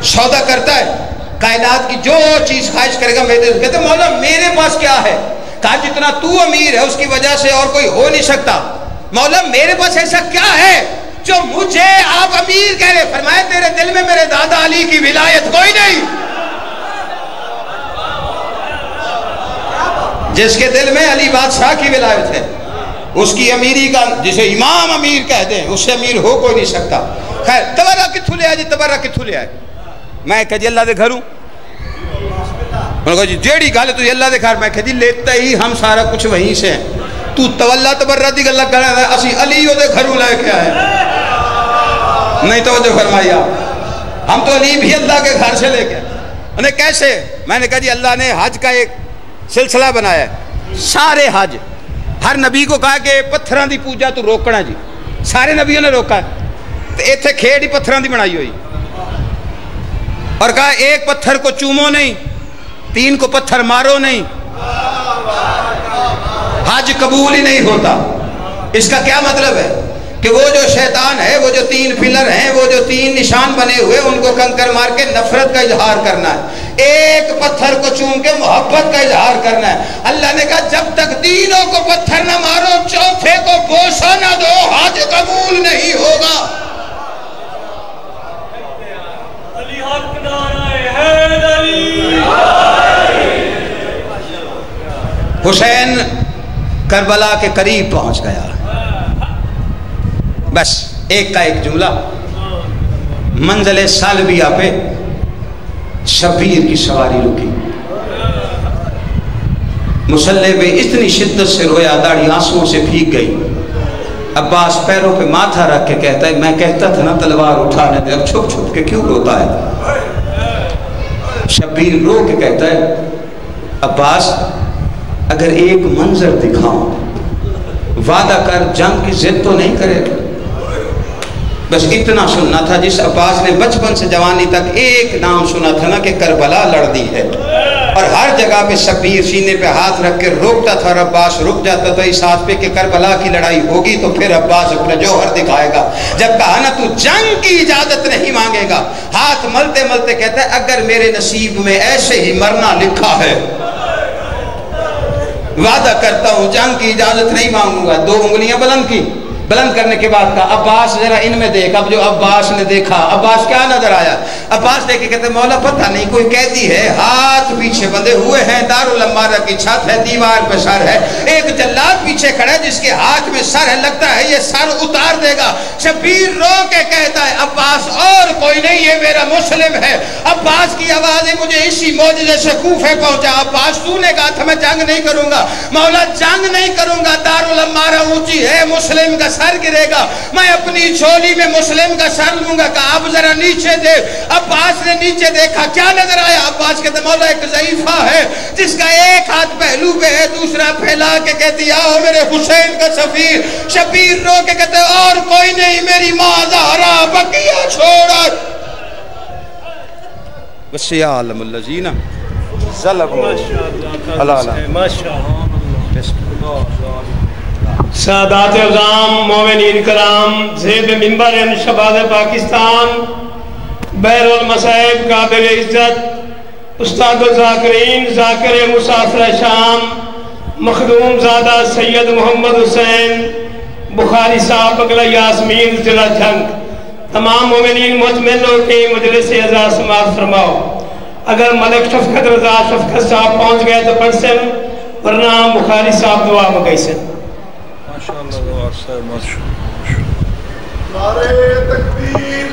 سودا کرتا ہے کائنات کی جو چیز خواہش کرے گا میں دے کہتے مولا میرے پاس کیا ہے کہا جتنا تو امیر ہے اس کی وجہ سے اور کوئی ہو نہیں سکتا مولا میرے پاس ایسا کیا ہے جو مجھے آپ امیر کہہ رہے فرمایا تیرے دل میں میرے دادا علی کی ولایت کوئی نہیں جس کے دل میں علی بادشاہ کی ولایت ہے اس کی امیری کا جسے امام امیر کہہ دیں اس سے امیر ہو کوئی نہیں سکتا خیر تبرہ کتھو لے آئے جی تبرہ کتھو لے آئے میں کہا جی اللہ دے گھروں انہوں نے کہا جی جیڑی گالے تو اللہ دے گھر میں کہا جی لیتا ہی ہم سارا کچھ وہیں سے ہیں تو تولا تبرہ دی گلہ کرنا ہے اسی علی دے گھروں لے کے آئے نہیں توجہ فرمائیا ہم تو علی بھی اللہ کے گھر سے لے کے انہیں کیسے میں نے کہا جی اللہ نے حج کا ایک سلسلہ بنایا ہے سارے حج ہر نبی کو کہا کہ پتھران دی پوجا تو روکنا جی سارے نبیوں نے روکا ہے تو ایتھے کھیڑ ہی پتھران دی بنائی ہوئی اور کہا ایک پتھر کو چومو نہیں 3 کو پتھر مارو نہیں حج قبول ہی نہیں ہوتا اس کا کیا مطلب ہے کہ وہ جو شیطان ہے وہ جو 3 پلر ہیں وہ جو 3 نشان بنے ہوئے ان کو کنکر مار کے نفرت کا اظہار کرنا ہے ایک پتھر کو چوم کے محبت کا اظہار کرنا ہے اللہ نے کہا جب تک تینوں کو پتھر نہ مارو چوتھے کو بوسہ نہ دو حج قبول نہیں ہوگا علی حق نعرہ حیدری حسین کربلا کے قریب پہنچ گیا بس ایک کا ایک جملہ منزل سالبیہ پہ شبیر کی سواری رکی مسلح پہ اتنی شدت سے رویا داڑھی آنسوؤں سے بھیگ گئی عباس پیروں پہ ماتھا رکھ کے کہتا ہے میں کہتا تھا نا تلوار اٹھانے دے اب چھپ چھپ کے کیوں روتا ہے شبیر رو کے کہتا ہے عباس اگر ایک منظر دکھاؤں وعدہ کر جنگ کی ضد تو نہیں کرے گا بس اتنا سننا تھا جس عباس نے بچپن سے جوانی تک ایک نام سنا تھا نا کہ کربلا لڑنی ہے اور ہر جگہ پہ شبیر سینے پہ ہاتھ رکھ کے روکتا تھا اور عباس رک جاتا تھا اس ہاتھ پہ کہ کربلا کی لڑائی ہوگی تو پھر عباس اپنا جوہر دکھائے گا جب کہا نا تو جنگ کی اجازت نہیں مانگے گا ہاتھ ملتے ملتے کہتا ہے اگر میرے نصیب میں ایسے ہی مرنا لکھا ہے وعدہ کرتا ہوں جنگ کی اجازت نہیں مانگوں گا 2 انگلیاں بلند کرنے کے بعد کہا عباس ذرا ان میں دیکھ اب جو عباس نے دیکھا عباس کیا نظر آیا عباس دیکھے کہتے مولا پتہ نہیں کوئی قیدی ہے ہاتھ پیچھے بندھے ہوئے ہیں دارالعمارہ کی چھت ہے دیوار پہ سر ہے ایک جلاد پیچھے کھڑا ہے جس کے ہاتھ میں سر ہے لگتا ہے یہ سر اتار دے گا شبیر رو کے کہتا ہے عباس اور کوئی نہیں یہ میرا مسلم ہے عباس کی آوازیں مجھے اسی معجزے سے کوفے پہنچا عباس تو نے کہا تھا میں جنگ نہیں کروں گا مولا جنگ نہیں کروں گا دارالعمارہ اونچی ہے مسلم کا سر گرے گا میں اپنی جھولی میں مسلم کا سر لوں گا کہا اب ذرا نیچے دے عباس نے نیچے دیکھا کیا نظر آیا عباس کہتے مولا ایک ضعیفہ ہے جس کا ایک ہاتھ پہلو پہ ہے دوسرا پھیلا کے کہتی آؤ میرے حسین کا سفیر شبیر رو کے کہتے اور کوئی نہیں میری ماں زہرا بقیہ چھوڑا بس یا عالم اللذین ظلم سادات عظام مومنین کرام زیب منبر شباب پاکستان بیر المصائب قابل عزت استاد الذاکرین ذاکر مسافر شام مخدوم زادہ سید محمد حسین بخاری صاحب بگلہ یاسمین ضلع جھنگ، تمام مومنین مطمئن ہو کے مجلس اعزاز سماعت فرماؤ۔ اگر ملک شفقت رضا شفقت صاحب پہنچ گئے تو پڑھ سن، ورنہ بخاری صاحب دعا مگئی سن۔ ماشاءاللہ دعا صاحب ماشاءاللہ۔ نعرے تکبیر،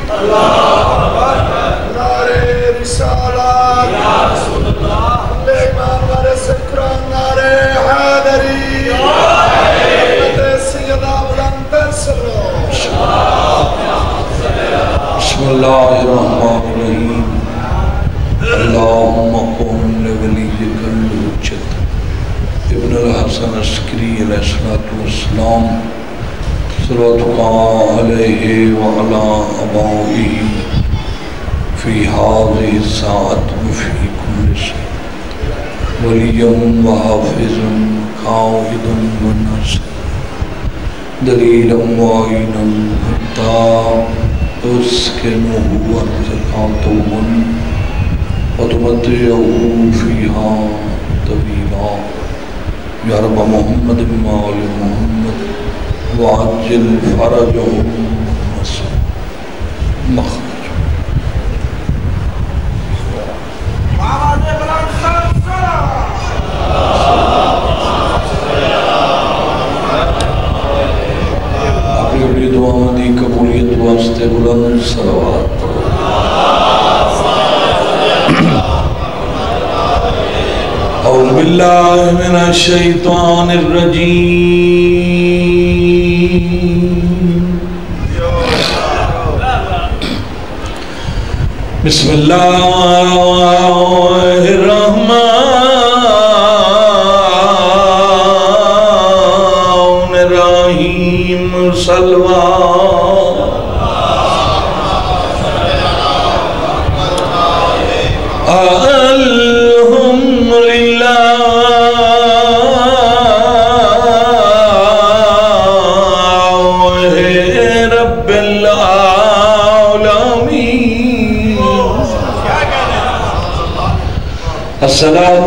نعرے رسالت، یا رسول اللہ، امام نعرے سکران، نعرے حیدری، حضرت سیدہ بلند سرو۔ بسم اللہ الرحمن الرحیم۔ اللہم قم لولیک الحجت ابن الحسن عسکری علیہ السلام صلواتک علیہ وعلا آبائہ فی ہذہ الساعۃ وفی کل شیء ولی و حافظ قائد و ناصر دلیلا معینا حتی اسکنہ ارض وتمتعه فيها طويلا يا رب محمد وآل محمد وعجل فرجه مخرج۔ اپنی دعا دی قبولیت واسطے بلند صلوات پڑھو۔ اعوذ باللہ من الشیطان الرجیم، بسم اللہ الرحمن الرحیم، صلوات الصلاة